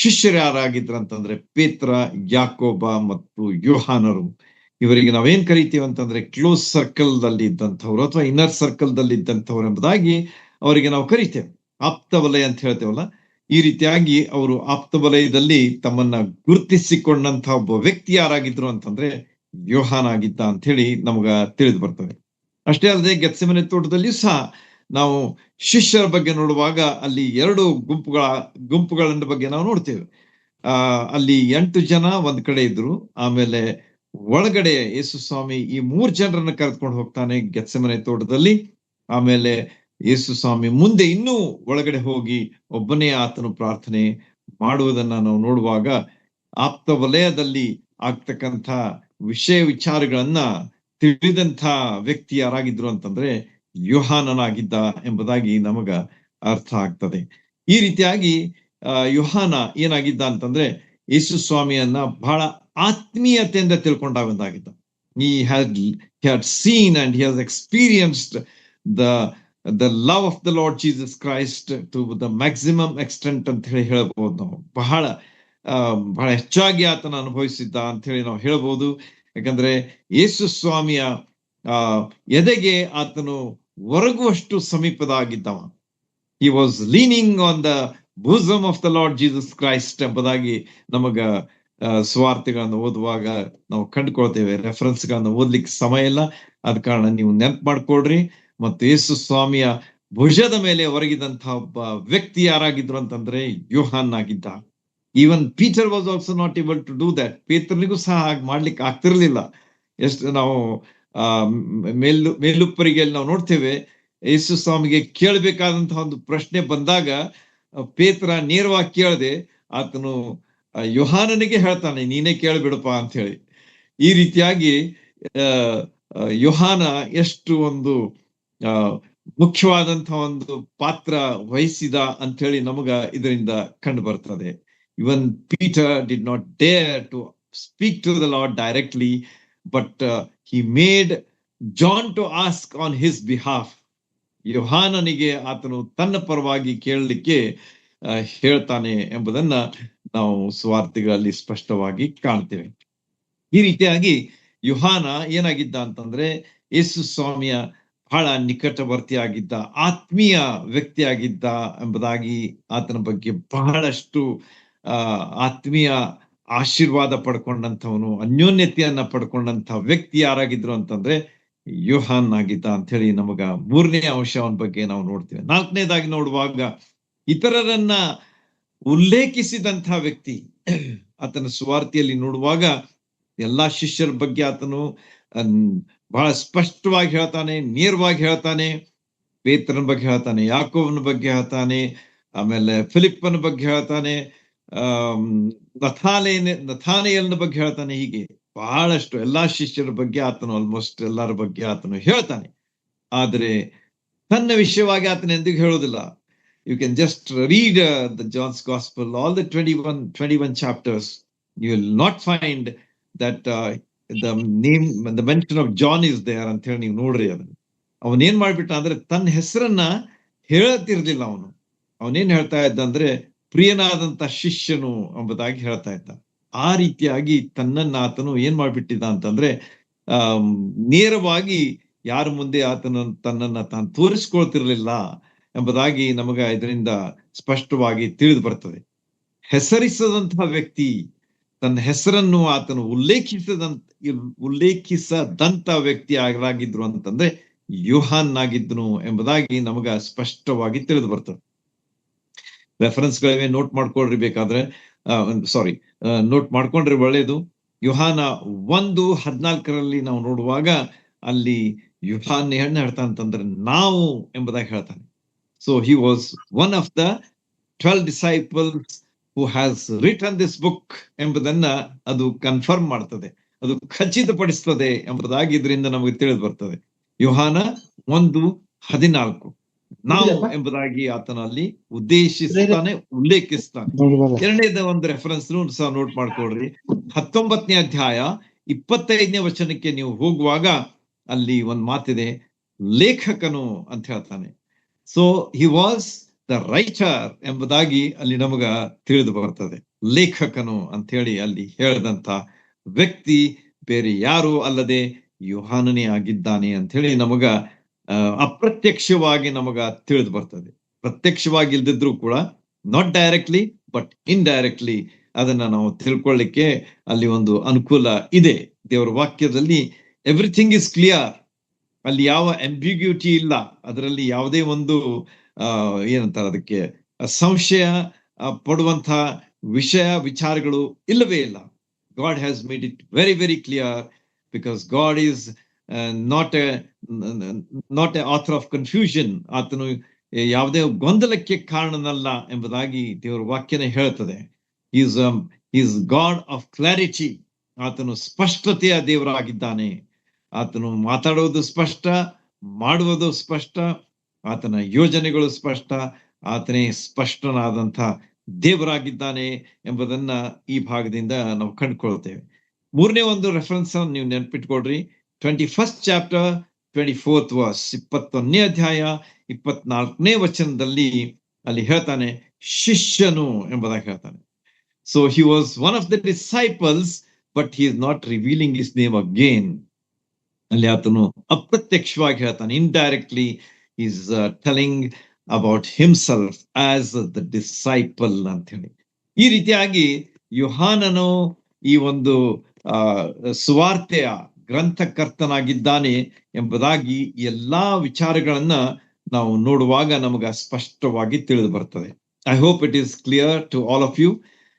ಶಿಷ್ಯರು ಯಾರಾಗಿದ್ರಂತಂದ್ರೆ ಪೇತ್ರ, ಯಾಕೋಬ ಮತ್ತು ಯೋಹಾನರು. ಇವರಿಗೆ ನಾವೇನ್ ಕರಿತೀವಿ ಅಂತಂದ್ರೆ ಕ್ಲೋಸ್ ಸರ್ಕಲ್ ದಲ್ಲಿ ಇದ್ದಂಥವ್ರು ಅಥವಾ ಇನ್ನರ್ ಸರ್ಕಲ್ ದಲ್ಲಿ ಇದ್ದಂಥವ್ರು ಎಂಬುದಾಗಿ ಅವರಿಗೆ ನಾವು ಕರಿತೇವೆ. ಆಪ್ತ ವಲಯ ಅಂತ ಹೇಳ್ತೇವಲ್ಲ, ಈ ರೀತಿಯಾಗಿ ಅವರು ಆಪ್ತ ವಲಯದಲ್ಲಿ ತಮ್ಮನ್ನ ಗುರುತಿಸಿಕೊಂಡಂತ ಒಬ್ಬ ವ್ಯಕ್ತಿ ಯಾರಾಗಿದ್ರು ಅಂತಂದ್ರೆ ಯೋಹಾನ ಆಗಿದ್ದ ಅಂತ ಹೇಳಿ ನಮಗ ತಿಳಿದು ಬರ್ತದೆ. ಅಷ್ಟೇ ಅಲ್ಲದೆ ಗೆತ್ಸೆಮನೆ ತೋಟದಲ್ಲಿ ಸಹ ನಾವು ಶಿಷ್ಯರ ಬಗ್ಗೆ ನೋಡುವಾಗ ಅಲ್ಲಿ 2 ಗುಂಪುಗಳ ಬಗ್ಗೆ ನಾವು ನೋಡ್ತೇವೆ. ಅಲ್ಲಿ 8 ಜನ ಒಂದ್ ಕಡೆ ಇದ್ರು. ಆಮೇಲೆ ಒಳಗಡೆ ಯೇಸು ಸ್ವಾಮಿ ಈ 3 ಜನರನ್ನ ಕರೆದುಕೊಂಡು ಹೋಗ್ತಾನೆ ಗೆತ್ಸೆಮನೆ ತೋಟದಲ್ಲಿ. ಆಮೇಲೆ ಯೇಸು ಸ್ವಾಮಿ ಮುಂದೆ ಇನ್ನೂ ಒಳಗಡೆ ಹೋಗಿ ಒಬ್ಬನೇ ಆತನು ಪ್ರಾರ್ಥನೆ ಮಾಡುವುದನ್ನ ನಾವು ನೋಡುವಾಗ ಆಪ್ತ ವಲಯದಲ್ಲಿ ಆಗ್ತಕ್ಕಂಥ ವಿಚಾರಗಳನ್ನ ತಿಳಿದಂಥ ವ್ಯಕ್ತಿ ಯಾರಾಗಿದ್ರು ಅಂತಂದ್ರೆ ಯೋಹಾನನಾಗಿದ್ದ ಎಂಬುದಾಗಿ ನಮಗ ಅರ್ಥ ಆಗ್ತದೆ. ಈ ರೀತಿಯಾಗಿ ಯೋಹಾನ ಏನಾಗಿದ್ದ ಅಂತಂದ್ರೆ ಯೇಸು ಸ್ವಾಮಿಯನ್ನ ಬಹಳ ಆತ್ಮೀಯತೆಯಿಂದ ತಿಳ್ಕೊಂಡಾಗಿದ್ದ. he had seen and he has experienced the love of the Lord Jesus Christ to the maximum extent ಅಂತ ಹೇಳಿ ಹೇಳ್ಬಹುದು ನಾವು. ಬಹಳ ಹೆಚ್ಚಾಗಿ ಆತನ ಅನುಭವಿಸಿದ್ದ ಅಂತ ಹೇಳಿ ನಾವು ಹೇಳ್ಬೋದು. ಯಾಕಂದ್ರೆ ಯೇಸು ಸ್ವಾಮಿಯ ಎದೆಗೆ ಆತನು ಒರಗುವಷ್ಟು ಸಮೀಪದಾಗಿದ್ದವ. he was leaning on the bosom of the Lord Jesus Christ ಎಂಬುದಾಗಿ ನಮಗ ಸ್ವಾರ್ಥಗಳನ್ನು ಓದುವಾಗ ನಾವು ಕಂಡುಕೊಳ್ತೇವೆ. ರೆಫರೆನ್ಸ್ಗಳನ್ನು ಓದ್ಲಿಕ್ಕೆ ಸಮಯ ಇಲ್ಲ, ಆದ ಕಾರಣ ನೀವು ನೆನಪು ಮಾಡ್ಕೊಳ್ರಿ. ಮತ್ತು ಯೇಸು ಸ್ವಾಮಿಯ ಭುಜದ ಮೇಲೆ ಒರಗಿದಂತಹ ಒಬ್ಬ ವ್ಯಕ್ತಿ ಯಾರಾಗಿದ್ರು ಅಂತಂದ್ರೆ ಯೋಹಾನ್ ಆಗಿದ್ದ. Even Peter was also not able to do that. ಪೇತ್ರನಿಗೂ ಸಹ ಹಾಗೆ ಮಾಡ್ಲಿಕ್ಕೆ ಆಗ್ತಿರ್ಲಿಲ್ಲ. ಎಷ್ಟು ನಾವು ಮೇಲುಪ್ಪರಿಗೆ ನಾವು ನೋಡ್ತೇವೆ, ಯೇಸು ಸ್ವಾಮಿಗೆ ಕೇಳಬೇಕಾದಂತಹ ಒಂದು ಪ್ರಶ್ನೆ ಬಂದಾಗ ಪೇತ್ರ ನೇರವಾಗಿ ಕೇಳದೆ ಆತನು ಯೋಹಾನನಿಗೆ ಹೇಳ್ತಾನೆ, ನೀನೇ ಕೇಳ್ಬಿಡಪ್ಪ ಅಂತ ಹೇಳಿ. ಈ ರೀತಿಯಾಗಿ ಯೋಹಾನ ಎಷ್ಟು ಒಂದು ಮುಖ್ಯವಾದಂತಹ ಒಂದು ಪಾತ್ರ ವಹಿಸಿದ ಅಂತ ಹೇಳಿ ನಮಗ ಇದರಿಂದ ಕಂಡು ಬರ್ತದೆ. Even Peter did not dare to speak to the Lord directly, but he made John to ask on his behalf. ಯೋಹಾನನಿಗೆ ಆತನು ತನ್ನ ಪರವಾಗಿ ಕೇಳಲಿಕ್ಕೆ ಹೇಳ್ತಾನೆ ಎಂಬುದನ್ನ ನಾವು ಸುವಾರ್ತೆಗಳಲ್ಲಿ ಸ್ಪಷ್ಟವಾಗಿ ಕಾಣ್ತೇವೆ. ಈ ರೀತಿಯಾಗಿ ಯೋಹಾನ ಏನಾಗಿದ್ದ ಅಂತಂದ್ರೆ ಯೇಸು ಸ್ವಾಮಿಯ ಬಹಳ ನಿಕಟವರ್ತಿಯಾಗಿದ್ದ, ಆತ್ಮೀಯ ವ್ಯಕ್ತಿಯಾಗಿದ್ದ ಎಂಬುದಾಗಿ ಆತನ ಬಗ್ಗೆ ಬಹಳಷ್ಟು ಆತ್ಮೀಯ ಆಶೀರ್ವಾದ ಪಡ್ಕೊಂಡಂಥವನು, ಅನ್ಯೋನ್ಯತೆಯನ್ನ ಪಡ್ಕೊಂಡಂತ ವ್ಯಕ್ತಿ ಯಾರಾಗಿದ್ರು ಅಂತಂದ್ರೆ ಯೋಹಾನ್ ಆಗಿದ್ದ ಅಂತ ಹೇಳಿ ನಮಗ 3ನೇ ಅಂಶ ಅವನ ಬಗ್ಗೆ ನಾವು ನೋಡ್ತೇವೆ. 4ನೇದಾಗಿ ನೋಡುವಾಗ ಇತರರನ್ನ ಉಲ್ಲೇಖಿಸಿದಂತಹ ವ್ಯಕ್ತಿ. ಆತನ ಸುವಾರ್ತೆಯಲ್ಲಿ ನೋಡುವಾಗ ಎಲ್ಲಾ ಶಿಷ್ಯರ ಬಗ್ಗೆ ಆತನು ಬಹಳ ಸ್ಪಷ್ಟವಾಗಿ ಹೇಳ್ತಾನೆ, ನೇರವಾಗಿ ಹೇಳ್ತಾನೆ. ಪೇತ್ರನ ಬಗ್ಗೆ ಹೇಳ್ತಾನೆ, ಯಾಕೋಬನ ಬಗ್ಗೆ ಹೇಳ್ತಾನೆ, ಆಮೇಲೆ ಫಿಲಿಪ್ಪನ ಬಗ್ಗೆ ಹೇಳ್ತಾನೆ, ನಥಾನೆಯಲ್ನ ಬಗ್ಗೆ ಹೇಳ್ತಾನೆ. ಹೀಗೆ ಬಹಳಷ್ಟು ಎಲ್ಲಾ ಶಿಷ್ಯರ ಬಗ್ಗೆ ಆತನು ಆಲ್ಮೋಸ್ಟ್ ಎಲ್ಲರ ಬಗ್ಗೆ ಆತನು ಹೇಳ್ತಾನೆ. ಆದ್ರೆ ತನ್ನ ವಿಷಯವಾಗಿ ಆತನ ಎಂದಿಗೂ ಹೇಳೋದಿಲ್ಲ. You can just read the John's Gospel, all the 21 chapters. You will not find that the mention of John is there ಅಂತ ಹೇಳಿ ನೀವು ನೋಡ್ರಿ. ಅದನ್ನ ಅವನೇನ್ ಮಾಡ್ಬಿಟ್ಟ ಅಂದ್ರೆ ತನ್ನ ಹೆಸರನ್ನ ಹೇಳತಿರ್ಲಿಲ್ಲ. ಅವನೇನ್ ಹೇಳ್ತಾ ಇದ್ದ ಅಂದ್ರೆ ಪ್ರಿಯನಾದಂತ ಶಿಷ್ಯನು ಎಂಬುದಾಗಿ ಹೇಳ್ತಾ ಇದ್ದ. ಆ ರೀತಿಯಾಗಿ ತನ್ನನ್ನ ಆತನು ಏನ್ ಮಾಡ್ಬಿಟ್ಟಿದ್ದ ಅಂತಂದ್ರೆ ನೇರವಾಗಿ ಯಾರ ಮುಂದೆ ತನ್ನನ್ನ ತಾನು ತೋರಿಸ್ಕೊಳ್ತಿರ್ಲಿಲ್ಲ ಎಂಬುದಾಗಿ ನಮಗ ಇದರಿಂದ ಸ್ಪಷ್ಟವಾಗಿ ತಿಳಿದು ಬರ್ತದೆ. ಹೆಸರಿಸದಂತಹ ವ್ಯಕ್ತಿ, ತನ್ನ ಹೆಸರನ್ನು ಆತನು ಉಲ್ಲೇಖಿಸದಂತ ವ್ಯಕ್ತಿ ಆಗಿದ್ರು ಅಂತಂದ್ರೆ ಯೋಹಾನನಾಗಿದ್ದನು ಎಂಬುದಾಗಿ ನಮಗ ಸ್ಪಷ್ಟವಾಗಿ ತಿಳಿದು ಬರ್ತದೆ. ರೆಫರೆನ್ಸ್ ಗಳಿವೆ, ನೋಟ್ ಮಾಡ್ಕೊಳ್ರಿ ಬೇಕಾದ್ರೆ. ನೋಟ್ ಮಾಡ್ಕೊಂಡ್ರೆ ಒಳ್ಳೇದು. ಯೋಹಾನ 1:14 ನಾವು ನೋಡುವಾಗ ಅಲ್ಲಿ ಯೋಹಾನ ಏನ್ ಹೇಳ್ತಾನೆ ಅಂತಂದ್ರೆ ನಾವು ಎಂಬುದಾಗಿ ಹೇಳ್ತಾನೆ. So he was one of the 12 disciples who has written this book ಎಂಬುದನ್ನ ಅದು ಕನ್ಫರ್ಮ್ ಮಾಡ್ತದೆ, ಅದು ಖಚಿತಪಡಿಸ್ತದೆ ಎಂಬುದಾಗಿ ಇದರಿಂದ ನಮಗೆ ತಿಳಿದು ಬರ್ತದೆ. ಯೋಹಾನ 1:14 ನಾವು ಎಂಬುದಾಗಿ ಆತನಲ್ಲಿ ಉದ್ದೇಶಿಸ್ತಾನೆ, ಉಲ್ಲೇಖಿಸ್ತಾನೆ. ಎರಡನೇದ ಒಂದು ರೆಫರೆನ್ಸ್ ಸಹ ನೋಟ್ ಮಾಡ್ಕೊಳ್ರಿ. 19ನೇ ಅಧ್ಯಾಯ 25ನೇ ವಚನಕ್ಕೆ ನೀವು ಹೋಗುವಾಗ ಅಲ್ಲಿ ಒಂದ್ ಮಾತಿದೆ, ಲೇಖಕನು ಅಂತ ಹೇಳ್ತಾನೆ. So he was the writer ಎಂಬುದಾಗಿ ಅಲ್ಲಿ ನಮಗ ತಿಳಿದು ಬರ್ತದೆ. ಲೇಖಕನು ಅಂತ ಹೇಳಿ ಅಲ್ಲಿ ಹೇಳದಂತ ವ್ಯಕ್ತಿ ಬೇರೆ ಯಾರು ಅಲ್ಲದೆ ಯೋಹಾನನೇ ಆಗಿದ್ದಾನೆ ಅಂತ ಹೇಳಿ ನಮಗ ಅಪ್ರತ್ಯಕ್ಷವಾಗಿ ನಮಗ ತಿಳಿದು ಬರ್ತದೆ. ಪ್ರತ್ಯಕ್ಷವಾಗಿ ಇಲ್ದಿದ್ರು ಕೂಡ, ನಾಟ್ ಡೈರೆಕ್ಟ್ಲಿ ಬಟ್ ಇಂಡೈರೆಕ್ಟ್ಲಿ ಅದನ್ನ ನಾವು ತಿಳ್ಕೊಳ್ಳಿಕ್ಕೆ ಅಲ್ಲಿ ಒಂದು ಅನುಕೂಲ ಇದೆ. ದೇವರ ವಾಕ್ಯದಲ್ಲಿ ಎವ್ರಿಥಿಂಗ್ ಇಸ್ ಕ್ಲಿಯರ್. ಅಲ್ಲಿ ಯಾವ ಅಂಬಿಗ್ಯೂಟಿ ಇಲ್ಲ. ಅದರಲ್ಲಿ ಯಾವುದೇ ಒಂದು ಏನಂತಾರೆ ಅದಕ್ಕೆ ಸಂಶಯ ಪಡುವಂತ ವಿಚಾರಗಳು ಇಲ್ಲವೇ ಇಲ್ಲ. God has made it very, very clear because God is not a author of confusion. ಆತನು ಯಾವುದೇ ಗೊಂದಲಕ್ಕೆ ಕಾರಣನಲ್ಲ ಎಂಬುದಾಗಿ ದೇವರ ವಾಕ್ಯನೇ ಹೇಳ್ತದೆ. He is God of clarity. ಆತನು ಸ್ಪಷ್ಟತೆಯ ದೇವರಾಗಿದ್ದಾನೆ. ಆತನು ಮಾತಾಡೋದು ಸ್ಪಷ್ಟ, ಮಾಡುವುದು ಸ್ಪಷ್ಟ, ಆತನ ಯೋಜನೆಗಳು ಸ್ಪಷ್ಟ, ಆತನೇ ಸ್ಪಷ್ಟನಾದಂಥ ದೇವರಾಗಿದ್ದಾನೆ ಎಂಬುದನ್ನ ಈ ಭಾಗದಿಂದ ನಾವು ಕಂಡುಕೊಳ್ತೇವೆ. ಮೂರನೇ ಒಂದು ರೆಫರೆನ್ಸ್ ನೀವು ನೆನಪಿಟ್ಕೊಳ್ರಿ. 21st chapter 24th verse, 21ನೇ ಅಧ್ಯಾಯ 24ನೇ ವಚನದಲ್ಲಿ ಅಲ್ಲಿ ಹೇಳ್ತಾನೆ ಶಿಷ್ಯನು ಎಂಬುದಾಗಿ ಹೇಳ್ತಾನೆ. So he was one of the disciples, but he is not revealing his name again. ಅಲ್ಲಿ ಆತನು ಅಪ್ರತ್ಯಕ್ಷವಾಗಿ ಹೇಳ್ತಾನೆ, indirectly is telling about himself as the disciple ಅಂತ ಹೇಳಿ. ಈ ರೀತಿಯಾಗಿ ಯೋಹಾನನು ಈ ಒಂದು ಸುವಾರ್ತೆಯ ಗ್ರಂಥಕರ್ತನಾಗಿದ್ದಾನೆ ಎಂಬುದಾಗಿ ಎಲ್ಲಾ ವಿಚಾರಗಳನ್ನ ನಾವು ನೋಡುವಾಗ ನಮಗ ಸ್ಪಷ್ಟವಾಗಿ ತಿಳಿದು ಬರ್ತದೆ. I hope it is clear to all of you.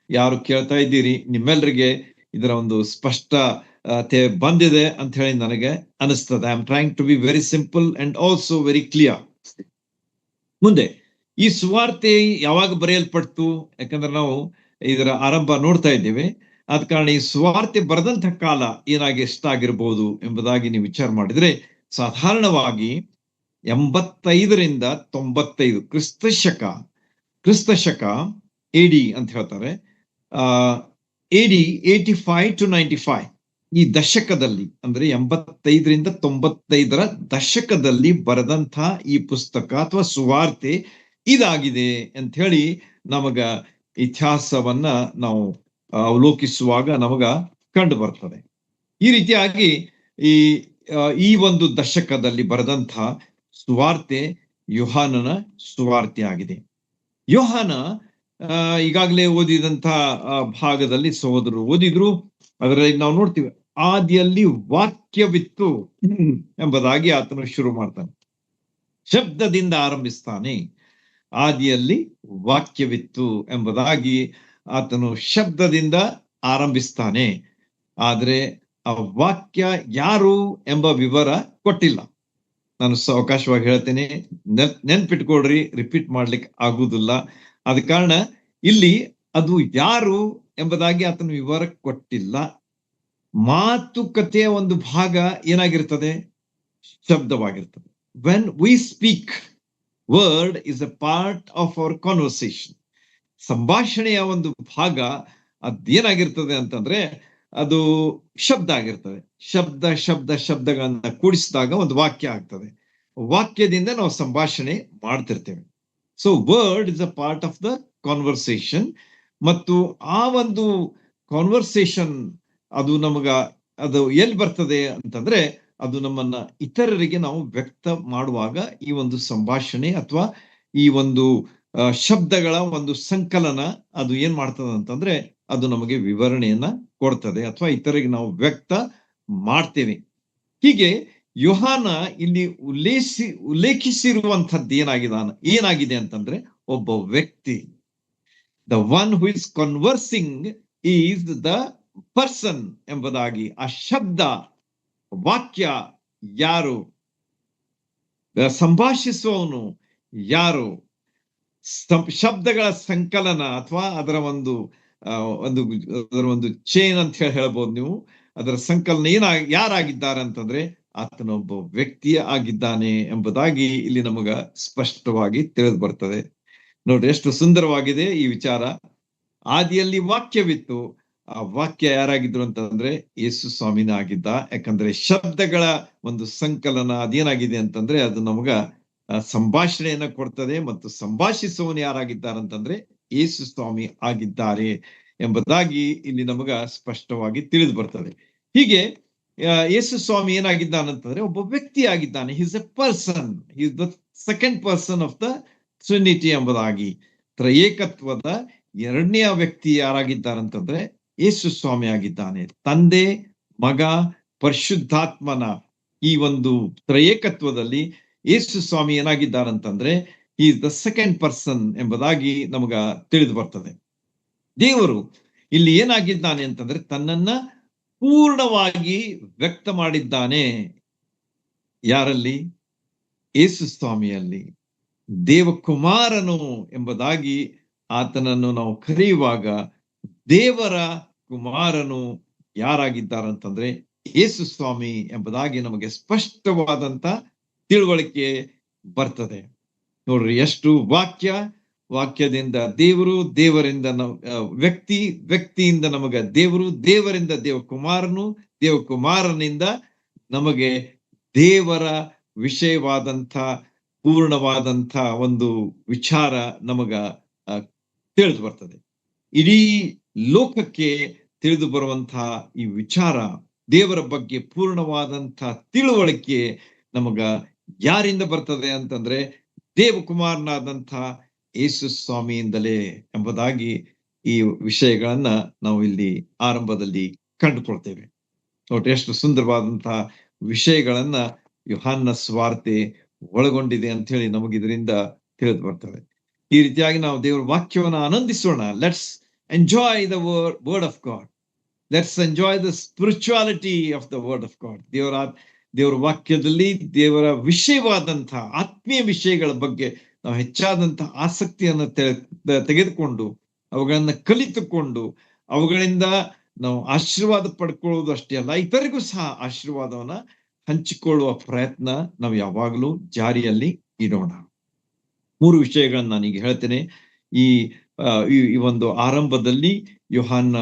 ಯಾರು ಕೇಳ್ತಾ ಇದ್ದೀರಿ ನಿಮ್ಮೆಲ್ಲರಿಗೆ ಇದರ ಒಂದು ಸ್ಪಷ್ಟ ಬಂದಿದೆ ಅಂತ ಹೇಳಿ ನನಗೆ ಅನಿಸ್ತದೆ. I am trying to be very simple and also very clear. ಮುಂದೆ ಈ ಸುವಾರ್ತೆ ಯಾವಾಗ ಬರೆಯಲ್ಪಡ್ತು? ಯಾಕಂದ್ರೆ ನಾವು ಇದರ ಆರಂಭ ನೋಡ್ತಾ ಇದ್ದೇವೆ. ಆದ ಕಾರಣ ಈ ಸುವಾರ್ತೆ ಬರೆದಂತ ಕಾಲ ಏನಾಗಿ ಎಷ್ಟಾಗಿರ್ಬೋದು ಎಂಬುದಾಗಿ ನೀವು ವಿಚಾರ ಮಾಡಿದ್ರೆ ಸಾಧಾರಣವಾಗಿ 85ರಿಂದ 95 ಕ್ರಿಸ್ತಶಕ AD ಅಂತ ಹೇಳ್ತಾರೆ. AD 85 to 95 ಈ ದಶಕದಲ್ಲಿ, ಅಂದ್ರೆ 85ರಿಂದ 95ರ ದಶಕದಲ್ಲಿ ಬರೆದಂಥ ಈ ಪುಸ್ತಕ ಅಥವಾ ಸುವಾರ್ತೆ ಇದಾಗಿದೆ ಅಂತ ಹೇಳಿ ನಮಗ ಇತಿಹಾಸವನ್ನ ನಾವು ಅವಲೋಕಿಸುವಾಗ ನಮಗ ಕಂಡು ಬರ್ತದೆ. ಈ ರೀತಿಯಾಗಿ ಈ ಒಂದು ದಶಕದಲ್ಲಿ ಬರೆದಂಥ ಸುವಾರ್ತೆ ಯೋಹಾನನ ಸುವಾರ್ತೆ ಆಗಿದೆ. ಯೋಹಾನ ಈಗಾಗಲೇ ಓದಿದಂಥ ಭಾಗದಲ್ಲಿ ಸಹೋದರರು ಓದಿದ್ರು. ಅದರಲ್ಲಿ ನಾವು ನೋಡ್ತೀವಿ, ಆದಿಯಲ್ಲಿ ವಾಕ್ಯವಿತ್ತು ಎಂಬುದಾಗಿ ಆತನು ಶುರು ಮಾಡ್ತಾನೆ. ಶಬ್ದದಿಂದ ಆರಂಭಿಸ್ತಾನೆ. ಆದಿಯಲ್ಲಿ ವಾಕ್ಯವಿತ್ತು ಎಂಬುದಾಗಿ ಆತನು ಶಬ್ದದಿಂದ ಆರಂಭಿಸ್ತಾನೆ. ಆದ್ರೆ ಆ ವಾಕ್ಯ ಯಾರು ಎಂಬ ವಿವರ ಕೊಟ್ಟಿಲ್ಲ. ನಾನು ಸಾವಕಾಶವಾಗಿ ಹೇಳ್ತೇನೆ, ನೆನ್ಪಿಟ್ಕೊಳ್ರಿ, ರಿಪೀಟ್ ಮಾಡ್ಲಿಕ್ಕೆ ಆಗುದಿಲ್ಲ. ಆದ ಕಾರಣ ಇಲ್ಲಿ ಅದು ಯಾರು ಎಂಬುದಾಗಿ ಆತನ ವಿವರ ಕೊಟ್ಟಿಲ್ಲ. ಮಾತುಕತೆಯ ಒಂದು ಭಾಗ ಏನಾಗಿರ್ತದೆ? ಶಬ್ದವಾಗಿರ್ತದೆ. When we speak, word is a part of our conversation. ಸಂಭಾಷಣೆಯ ಒಂದು ಭಾಗ ಅದೇನಾಗಿರ್ತದೆ ಅಂತಂದ್ರೆ ಅದು ಶಬ್ದ ಆಗಿರ್ತದೆ. ಶಬ್ದಗಳನ್ನ ಕೂಡಿಸಿದಾಗ ಒಂದು ವಾಕ್ಯ ಆಗ್ತದೆ. ವಾಕ್ಯದಿಂದ ನಾವು ಸಂಭಾಷಣೆ ಮಾಡ್ತಿರ್ತೇವೆ. So word is a part of the conversation. ಮತ್ತು ಆ ಒಂದು ಕಾನ್ವರ್ಸೇಷನ್ ಅದು ಅದು ಎಲ್ಲಿ ಬರ್ತದೆ ಅಂತಂದ್ರೆ ಅದು ನಮ್ಮನ್ನ ಇತರರಿಗೆ ನಾವು ವ್ಯಕ್ತ ಮಾಡುವಾಗ ಈ ಒಂದು ಸಂಭಾಷಣೆ ಅಥವಾ ಈ ಒಂದು ಶಬ್ದಗಳ ಒಂದು ಸಂಕಲನ ಅದು ಏನ್ ಮಾಡ್ತದೆ ಅಂತಂದ್ರೆ ಅದು ನಮಗೆ ವಿವರಣೆಯನ್ನ ಕೊಡ್ತದೆ ಅಥವಾ ಇತರಿಗೆ ನಾವು ವ್ಯಕ್ತ ಮಾಡ್ತೇವೆ. ಹೀಗೆ ಯೋಹಾನ ಇಲ್ಲಿ ಉಲ್ಲೇಖಿಸಿರುವಂತದ್ದು ಏನಾಗಿದೆ ಅಂತಂದ್ರೆ ಒಬ್ಬ ವ್ಯಕ್ತಿ. The one who is ಕನ್ವರ್ಸಿಂಗ್ is the person ಎಂಬುದಾಗಿ ಆ ಶಬ್ದ ವಾಕ್ಯ ಯಾರು, ಸಂಭಾಷಿಸುವವನು ಯಾರು, ಶಬ್ದಗಳ ಸಂಕಲನ ಅಥವಾ ಅದರ ಒಂದು ಚೇನ್ ಅಂತ ಹೇಳ್ಬೋದು ನೀವು. ಅದರ ಸಂಕಲನ ಯಾರಾಗಿದ್ದಾರೆ ಅಂತಂದ್ರೆ ಆತನೊಬ್ಬ ವ್ಯಕ್ತಿ ಆಗಿದ್ದಾನೆ ಎಂಬುದಾಗಿ ಇಲ್ಲಿ ನಮಗ ಸ್ಪಷ್ಟವಾಗಿ ತಿಳಿದು ಬರ್ತದೆ. ನೋಡ್ರಿ ಎಷ್ಟು ಸುಂದರವಾಗಿದೆ ಈ ವಿಚಾರ. ಆದಿಯಲ್ಲಿ ವಾಕ್ಯವಿತ್ತು, ಆ ವಾಕ್ಯ ಯಾರಾಗಿದ್ರು ಅಂತಂದ್ರೆ ಯೇಸು ಸ್ವಾಮಿನ ಆಗಿದ್ದ. ಯಾಕಂದ್ರೆ ಶಬ್ದಗಳ ಒಂದು ಸಂಕಲನ ಅದೇನಾಗಿದೆ ಅಂತಂದ್ರೆ ಅದು ನಮಗ ಸಂಭಾಷಣೆಯನ್ನ ಕೊಡ್ತದೆ. ಮತ್ತು ಸಂಭಾಷಿಸುವವನು ಯಾರಾಗಿದ್ದಾರಂತಂದ್ರೆ ಯೇಸು ಸ್ವಾಮಿ ಆಗಿದ್ದಾರೆ ಎಂಬುದಾಗಿ ಇಲ್ಲಿ ನಮಗ ಸ್ಪಷ್ಟವಾಗಿ ತಿಳಿದು ಬರ್ತದೆ. ಹೀಗೆ ಯೇಸು ಸ್ವಾಮಿ ಏನಾಗಿದ್ದಾನಂತಂದ್ರೆ ಒಬ್ಬ ವ್ಯಕ್ತಿ ಆಗಿದ್ದಾನೆ. Is A person, is the second person of the Trinity ಎಂಬುದಾಗಿ. ತ್ರಯೇಕತ್ವದ ಎರಡನೆಯ ವ್ಯಕ್ತಿ ಯಾರಾಗಿದ್ದಾರಂತಂದ್ರೆ ಯೇಸು ಸ್ವಾಮಿ ಆಗಿದ್ದಾನೆ. ತಂದೆ, ಮಗ, ಪರಿಶುದ್ಧಾತ್ಮನ ಈ ಒಂದು ತ್ರಯೇಕತ್ವದಲ್ಲಿ ಯೇಸು ಸ್ವಾಮಿ ಏನಾಗಿದ್ದಾರಂತಂದ್ರೆ ಈಸ್ ದ ಸೆಕೆಂಡ್ ಪರ್ಸನ್ ಎಂಬುದಾಗಿ ನಮಗ ತಿಳಿದು ಬರ್ತದೆ. ದೇವರು ಇಲ್ಲಿ ಏನಾಗಿದ್ದಾನೆ ಅಂತಂದ್ರೆ ತನ್ನನ್ನ ಪೂರ್ಣವಾಗಿ ವ್ಯಕ್ತ ಮಾಡಿದ್ದಾನೆ. ಯಾರಲ್ಲಿ? ಯೇಸು ಸ್ವಾಮಿಯಲ್ಲಿ. ದೇವಕುಮಾರನು ಎಂಬುದಾಗಿ ಆತನನ್ನು ನಾವು ಕರೆಯುವಾಗ ದೇವರ ಕುಮಾರನು ಯಾರಾಗಿದ್ದಾರಂತಂದ್ರೆ ಯೇಸು ಸ್ವಾಮಿ ಎಂಬುದಾಗಿ ನಮಗೆ ಸ್ಪಷ್ಟವಾದಂತ ತಿಳುವಳಿಕೆ ಬರ್ತದೆ. ನೋಡ್ರಿ ಎಷ್ಟು ವಾಕ್ಯದಿಂದ ದೇವರು, ದೇವರಿಂದ ವ್ಯಕ್ತಿಯಿಂದ ನಮಗ ದೇವರು, ದೇವರಿಂದ ದೇವಕುಮಾರನು, ದೇವಕುಮಾರನಿಂದ ನಮಗೆ ದೇವರ ವಿಷಯವಾದಂಥ ಪೂರ್ಣವಾದಂಥ ಒಂದು ವಿಚಾರ ನಮಗ ತಿಳಿದು ಬರ್ತದೆ. ಇಡೀ ಲೋಕಕ್ಕೆ ತಿಳಿದು ಬರುವಂತಹ ಈ ವಿಚಾರ, ದೇವರ ಬಗ್ಗೆ ಪೂರ್ಣವಾದಂಥ ತಿಳುವಳಿಕೆ ನಮಗ ಯಾರಿಂದ ಬರ್ತದೆ ಅಂತಂದ್ರೆ ದೇವಕುಮಾರನಾದಂಥ ಯೇಸು ಸ್ವಾಮಿಯಿಂದಲೇ ಎಂಬುದಾಗಿ ಈ ವಿಷಯಗಳನ್ನ ನಾವು ಇಲ್ಲಿ ಆರಂಭದಲ್ಲಿ ಕಂಡುಕೊಳ್ತೇವೆ. ನೋಡ್ರಿ ಎಷ್ಟು ಸುಂದರವಾದಂತಹ ವಿಷಯಗಳನ್ನ ಯೋಹಾನ ಸುವಾರ್ತೆ ಒಳಗೊಂಡಿದೆ ಅಂತ ಹೇಳಿ ನಮಗಿದರಿಂದ ತಿಳಿದು ಬರ್ತದೆ. ಈ ರೀತಿಯಾಗಿ ನಾವು ದೇವರ ವಾಕ್ಯವನ್ನು ಆನಂದಿಸೋಣ. Let's enjoy the word of God. Let's enjoy the spirituality of the word of God. ದೇವರ ವಾಕ್ಯದಲ್ಲಿ ದೇವರ ವಿಷಯವಾದಂತಹ ಆತ್ಮೀಯ ವಿಷಯಗಳ ಬಗ್ಗೆ ನಾವು ಹೆಚ್ಚಾದಂತಹ ಆಸಕ್ತಿಯನ್ನು ತೆಗೆದುಕೊಂಡು ಅವುಗಳನ್ನ ಕಲಿತುಕೊಂಡು ಅವುಗಳಿಂದ ನಾವು ಆಶೀರ್ವಾದ ಪಡ್ಕೊಳ್ಳೋದು ಅಷ್ಟೇ ಅಲ್ಲ, ಇತರಿಗೂ ಸಹ ಆಶೀರ್ವಾದವನ್ನ ಹಂಚಿಕೊಳ್ಳುವ ಪ್ರಯತ್ನ ನಾವು ಯಾವಾಗಲೂ ಜಾರಿಯಲ್ಲಿ ಇಡೋಣ. 3 ವಿಷಯಗಳನ್ನ ನಾನೀಗ ಹೇಳ್ತೇನೆ. ಈ ಒಂದು ಆರಂಭದಲ್ಲಿ ಯೋಹಾನ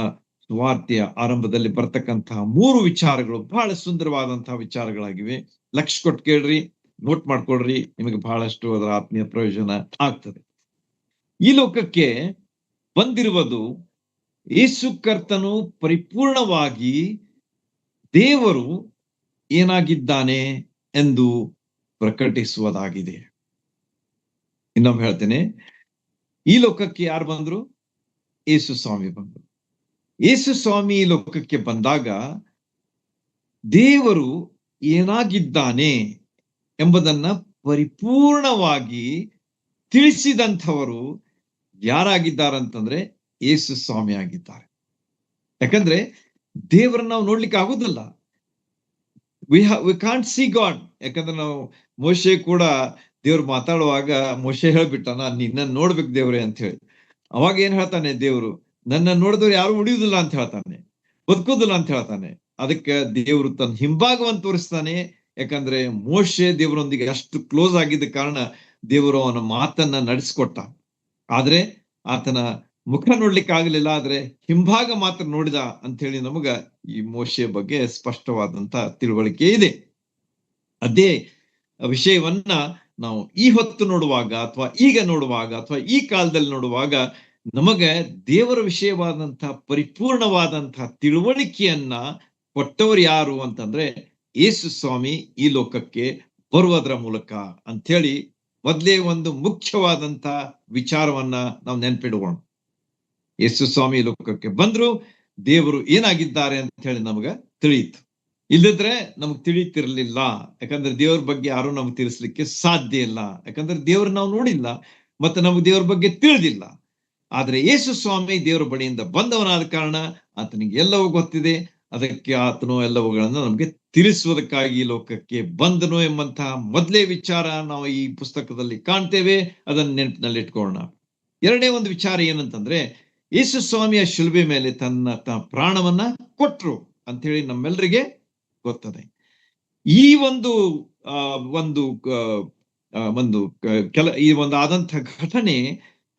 ಸುವಾರ್ತೆಯ ಆರಂಭದಲ್ಲಿ ಬರ್ತಕ್ಕಂತಹ 3 ವಿಚಾರಗಳು ಬಹಳ ಸುಂದರವಾದಂತಹ ವಿಚಾರಗಳಾಗಿವೆ. ಲಕ್ಷ್ಯ ಕೊಟ್ಟು ಕೇಳ್ರಿ, ನೋಟ್ ಮಾಡ್ಕೊಳ್ರಿ, ನಿಮಗೆ ಬಹಳಷ್ಟು ಅದರ ಆತ್ಮೀಯ ಪ್ರಯೋಜನ ಆಗ್ತದೆ. ಈ ಲೋಕಕ್ಕೆ ಬಂದಿರುವುದು ಯೇಸು ಕರ್ತನು ಪರಿಪೂರ್ಣವಾಗಿ ದೇವರು ಏನಾಗಿದ್ದಾನೆ ಎಂದು ಪ್ರಕಟಿಸುವುದಾಗಿದೆ. ಇನ್ನೊಮ್ಮೆ ಹೇಳ್ತೇನೆ, ಈ ಲೋಕಕ್ಕೆ ಯಾರು ಬಂದ್ರು? ಯೇಸು ಸ್ವಾಮಿ ಬಂದ್ರು. ಯೇಸು ಸ್ವಾಮಿ ಈ ಲೋಕಕ್ಕೆ ಬಂದಾಗ ದೇವರು ಏನಾಗಿದ್ದಾನೆ ಎಂಬುದನ್ನ ಪರಿಪೂರ್ಣವಾಗಿ ತಿಳಿಸಿದಂಥವರು ಯಾರಾಗಿದ್ದಾರಂತಂದ್ರೆ ಯೇಸು ಸ್ವಾಮಿ ಆಗಿದ್ದಾರೆ. ಯಾಕಂದ್ರೆ ದೇವರನ್ನ ನಾವು ನೋಡ್ಲಿಕ್ಕೆ ಆಗುದಿಲ್ಲ. We can't see god. ಯಾಕಂದ್ರೆ ನಾವು ಮೋಶೆ ಕೂಡ ದೇವ್ರು ಮಾತಾಡುವಾಗ ಮೋಶೆ ಹೇಳ್ಬಿಟ್ಟ, ನಾನ್ ನಿನ್ನ ನೋಡ್ಬೇಕು ದೇವ್ರೆ ಅಂತ ಹೇಳಿ. ಅವಾಗ ಏನ್ ಹೇಳ್ತಾನೆ ದೇವ್ರು, ನನ್ನ ನೋಡಿದವ್ರು ಯಾರು ಉಳಿಯುವುದಿಲ್ಲ ಅಂತ ಹೇಳ್ತಾನೆ, ಬದುಕುದಿಲ್ಲ ಅಂತ ಹೇಳ್ತಾನೆ. ಅದಕ್ಕೆ ದೇವ್ರು ತನ್ನ ಹಿಂಭಾಗವನ್ನು ತೋರಿಸ್ತಾನೆ. ಯಾಕಂದ್ರೆ ಮೋಶೆ ದೇವರೊಂದಿಗೆ ಅಷ್ಟು ಕ್ಲೋಸ್ ಆಗಿದ್ದ ಕಾರಣ ದೇವರು ಅವನ ಮಾತನ್ನ ನಡೆಸ್ಕೊಟ್ಟ. ಆದ್ರೆ ಆತನ ಮುಖ ನೋಡ್ಲಿಕ್ಕೆ ಆಗ್ಲಿಲ್ಲ, ಆದ್ರೆ ಹಿಂಭಾಗ ಮಾತ್ರ ನೋಡಿದ ಅಂತ ಹೇಳಿ ನಮಗ ಈ ಮೋಶೆ ಬಗ್ಗೆ ಸ್ಪಷ್ಟವಾದಂತ ತಿಳುವಳಿಕೆ ಇದೆ. ಅದೇ ವಿಷಯವನ್ನ ನಾವು ಈ ಹೊತ್ತು ನೋಡುವಾಗ ಅಥವಾ ಈಗ ನೋಡುವಾಗ ಅಥವಾ ಈ ಕಾಲದಲ್ಲಿ ನೋಡುವಾಗ ನಮಗೆ ದೇವರ ವಿಷಯವಾದಂತಹ ಪರಿಪೂರ್ಣವಾದಂತಹ ತಿಳುವಳಿಕೆಯನ್ನ ಕೊಟ್ಟವರು ಯಾರು ಅಂತಂದ್ರೆ ಯೇಸು ಸ್ವಾಮಿ ಈ ಲೋಕಕ್ಕೆ ಬರುವುದರ ಮೂಲಕ ಅಂತ ಹೇಳಿ ಮೊದಲೇ ಒಂದು ಮುಖ್ಯವಾದಂತ ವಿಚಾರವನ್ನ ನಾವು ನೆನ್ಪಿಡುவோಣ. ಯೇಸು ಸ್ವಾಮಿ ಲೋಕಕ್ಕೆ ಬಂದ್ರು, ದೇವರು ಏನಾಗಿದ್ದಾರೆ ಅಂತ ಹೇಳಿ ನಮಗ ತಿಳಿಯಿತು. ಇಲ್ಲದ್ರೆ ನಮಗ್ ತಿಳಿತಿರ್ಲಿಲ್ಲ. ಯಾಕಂದ್ರೆ ದೇವ್ರ ಬಗ್ಗೆ ಯಾರು ನಮ್ಗೆ ತಿಳಿಸ್ಲಿಕ್ಕೆ ಸಾಧ್ಯ ಇಲ್ಲ. ಯಾಕಂದ್ರೆ ದೇವ್ರ ನಾವು ನೋಡಿಲ್ಲ, ಮತ್ತೆ ನಮ್ಗೆ ದೇವ್ರ ಬಗ್ಗೆ ತಿಳಿದಿಲ್ಲ. ಆದ್ರೆ ಯೇಸು ಸ್ವಾಮಿ ದೇವರ ಬಳಿಯಿಂದ ಬಂದವನಾದ ಕಾರಣ ಆತನಿಗೆ ಎಲ್ಲವೂ ಗೊತ್ತಿದೆ. ಅದಕ್ಕೆ ಆತನು ಎಲ್ಲವುಗಳನ್ನ ನಮ್ಗೆ ತಿಳಿಸುವುದಕ್ಕಾಗಿ ಈ ಲೋಕಕ್ಕೆ ಬಂದನು ಎಂಬಂತಹ ಮೊದಲೇ ವಿಚಾರ ನಾವು ಈ ಪುಸ್ತಕದಲ್ಲಿ ಕಾಣ್ತೇವೆ. ಅದನ್ನ ನೆನಪಿನಲ್ಲಿ ಇಟ್ಕೊಳ್ಳೋಣ. ಎರಡನೇ ಒಂದು ವಿಚಾರ ಏನಂತಂದ್ರೆ, ಯೇಸು ಸ್ವಾಮಿಯ ಶಿಲುಬೆ ಮೇಲೆ ತನ್ನ ಪ್ರಾಣವನ್ನ ಕೊಟ್ರು ಅಂತ ಹೇಳಿ ನಮ್ಮೆಲ್ಲರಿಗೆ ಗೊತ್ತದೆ. ಈ ಒಂದು ಈ ಒಂದು ಆದಂತಹ ಘಟನೆ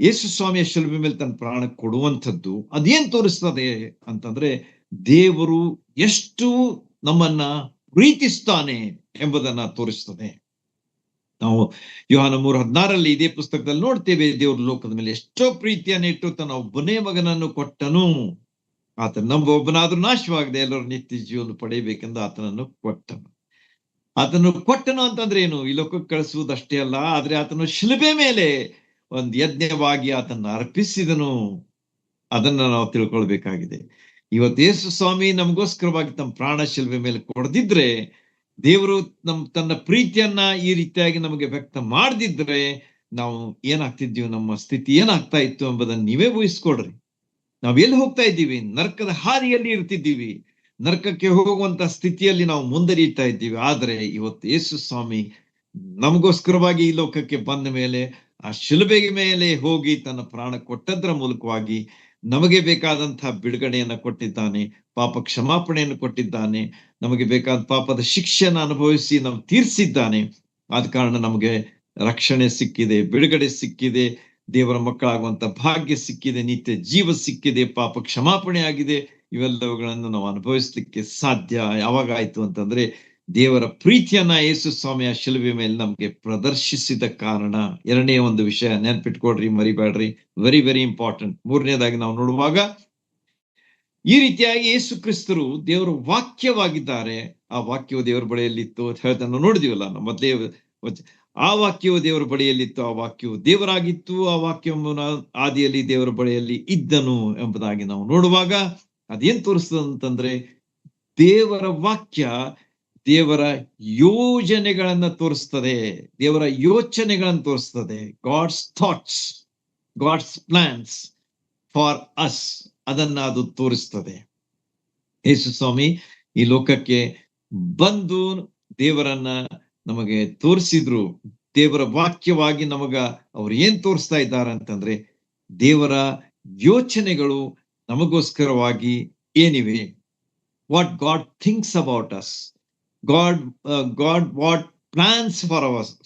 ಯೇಸು ಸ್ವಾಮಿಯ ಶಿಲುಬೆ ಮೇಲೆ ತನ್ನ ಪ್ರಾಣ ಕೊಡುವಂಥದ್ದು ಅದೇನ್ ತೋರಿಸ್ತದೆ ಅಂತಂದ್ರೆ, ದೇವರು ಎಷ್ಟು ನಮ್ಮನ್ನ ಪ್ರೀತಿಸ್ತಾನೆ ಎಂಬುದನ್ನ ತೋರಿಸ್ತದೆ. ನಾವು ಯೋಹಾನ 3:16 ಇದೇ ಪುಸ್ತಕದಲ್ಲಿ ನೋಡ್ತೇವೆ, ದೇವರು ಲೋಕದ ಮೇಲೆ ಎಷ್ಟೋ ಪ್ರೀತಿಯನ್ನು ಇಟ್ಟು ತನ್ನ ಒಬ್ಬನೇ ಮಗನನ್ನು ಕೊಟ್ಟನು. ಆತನ ಒಬ್ಬನಾದ್ರೂ ನಾಶವಾಗದೆ ಎಲ್ಲರೂ ನಿತ್ಯ ಜೀವನ ಪಡೆಯಬೇಕೆಂದು ಆತನನ್ನು ಕೊಟ್ಟನು. ಆತನು ಕೊಟ್ಟನು ಅಂತಂದ್ರೆ ಏನು? ಈ ಲೋಕಕ್ಕೆ ಕಳಿಸುವುದಷ್ಟೇ ಅಲ್ಲ, ಆದ್ರೆ ಆತನು ಶಿಲುಬೆ ಮೇಲೆ ಒಂದು ಯಜ್ಞವಾಗಿ ಆತನ ಅರ್ಪಿಸಿದನು. ಅದನ್ನ ನಾವು ತಿಳ್ಕೊಳ್ಬೇಕಾಗಿದೆ. ಇವತ್ತು ಯೇಸು ಸ್ವಾಮಿ ನಮಗೋಸ್ಕರವಾಗಿ ತಮ್ಮ ಪ್ರಾಣ ಶಿಲುಬೆ ಮೇಲೆ ಕೊಡದಿದ್ರೆ, ದೇವರು ತನ್ನ ಪ್ರೀತಿಯನ್ನ ಈ ರೀತಿಯಾಗಿ ನಮಗೆ ವ್ಯಕ್ತ ಮಾಡದಿದ್ರೆ ನಾವು ಏನಾಗ್ತಿದ್ದೀವಿ, ನಮ್ಮ ಸ್ಥಿತಿ ಏನಾಗ್ತಾ ಇತ್ತು ಎಂಬುದನ್ನು ನೀವೇ ಊಹಿಸ್ಕೊಡ್ರಿ. ನಾವ್ ಎಲ್ಲಿ ಹೋಗ್ತಾ ಇದ್ದೀವಿ? ನರಕದ ಹಾದಿಯಲ್ಲಿ ಇರ್ತಿದ್ದೀವಿ. ನರಕಕ್ಕೆ ಹೋಗುವಂತ ಸ್ಥಿತಿಯಲ್ಲಿ ನಾವು ಮುಂದರಿತಾ ಇದ್ದೀವಿ. ಆದ್ರೆ ಇವತ್ತು ಯೇಸು ಸ್ವಾಮಿ ನಮಗೋಸ್ಕರವಾಗಿ ಈ ಲೋಕಕ್ಕೆ ಬಂದ ಮೇಲೆ ಆ ಶಿಲುಬೆಗೆ ಮೇಲೆ ಹೋಗಿ ತನ್ನ ಪ್ರಾಣ ಕೊಟ್ಟದ್ರ ಮೂಲಕವಾಗಿ ನಮಗೆ ಬೇಕಾದಂತಹ ಬಿಡುಗಡೆಯನ್ನ ಕೊಟ್ಟಿದ್ದಾನೆ, ಪಾಪ ಕ್ಷಮಾಪಣೆಯನ್ನು ಕೊಟ್ಟಿದ್ದಾನೆ, ನಮಗೆ ಬೇಕಾದ ಪಾಪದ ಶಿಕ್ಷೆಯನ್ನು ಅನುಭವಿಸಿ ನಾವು ತೀರ್ಸಿದ್ದಾನೆ. ಆದ ಕಾರಣ ನಮಗೆ ರಕ್ಷಣೆ ಸಿಕ್ಕಿದೆ, ಬಿಡುಗಡೆ ಸಿಕ್ಕಿದೆ, ದೇವರ ಮಕ್ಕಳಾಗುವಂತ ಭಾಗ್ಯ ಸಿಕ್ಕಿದೆ, ನಿತ್ಯ ಜೀವ ಸಿಕ್ಕಿದೆ, ಪಾಪ ಕ್ಷಮಾಪಣೆ ಆಗಿದೆ. ಇವೆಲ್ಲವುಗಳನ್ನು ನಾವು ಅನುಭವಿಸ್ಲಿಕ್ಕೆ ಸಾಧ್ಯ ಯಾವಾಗ ಆಯ್ತು ಅಂತಂದ್ರೆ, ದೇವರ ಪ್ರೀತಿಯನ್ನ ಯೇಸು ಸ್ವಾಮಿಯ ಶಿಲುಬೆ ಮೇಲೆ ನಮ್ಗೆ ಪ್ರದರ್ಶಿಸಿದ ಕಾರಣ. ಎರಡನೇ ಒಂದು ವಿಷಯ ನೆನ್ಪಿಟ್ಕೊಡ್ರಿ, ಮರಿಬೇಡ್ರಿ, ವೆರಿ ವೆರಿ ಇಂಪಾರ್ಟೆಂಟ್. ಮೂರನೇದಾಗಿ ನಾವು ನೋಡುವಾಗ, ಈ ರೀತಿಯಾಗಿ ಯೇಸು ಕ್ರಿಸ್ತರು ದೇವರ ವಾಕ್ಯವಾಗಿದ್ದಾರೆ. ಆ ವಾಕ್ಯವು ದೇವರ ಬಳಿಯಲ್ಲಿತ್ತು ಅಂತ ಹೇಳ್ತಾನೆ ನೋಡಿದಿವಲ್ಲ ನಾವು ಮೊದಲೇ. ಆ ವಾಕ್ಯವು ದೇವರ ಬಳಿಯಲ್ಲಿತ್ತು, ಆ ವಾಕ್ಯವು ದೇವರಾಗಿತ್ತು, ಆ ವಾಕ್ಯವು ಆದಿಯಲ್ಲಿ ದೇವರ ಬಳಿಯಲ್ಲಿ ಇದ್ದನು ಎಂಬುದಾಗಿ ನಾವು ನೋಡುವಾಗ ಅದೇನ್ ತೋರಿಸ್ತದೆ ಅಂತಂದ್ರೆ, ದೇವರ ವಾಕ್ಯ ದೇವರ ಯೋಜನೆಗಳನ್ನ ತೋರಿಸ್ತದೆ, ದೇವರ ಯೋಚನೆಗಳನ್ನ ತೋರಿಸ್ತದೆ. God's thoughts, God's plans for us, ಅದನ್ನ ಅದು ತೋರಿಸ್ತದೆ. ಯೇಸು ಸ್ವಾಮಿ ಈ ಲೋಕಕ್ಕೆ ಬಂದು ದೇವರನ್ನ ನಮಗೆ ತೋರಿಸಿದ್ರು. ದೇವರ ವಾಕ್ಯವಾಗಿ ನಮಗ ಅವ್ರು ಏನ್ ತೋರಿಸ್ತಾ ಇದ್ದಾರೆ ಅಂತಂದ್ರೆ, ದೇವರ ಯೋಚನೆಗಳು ನಮಗೋಸ್ಕರವಾಗಿ ಏನಿವೆ, what God thinks about us, God what plans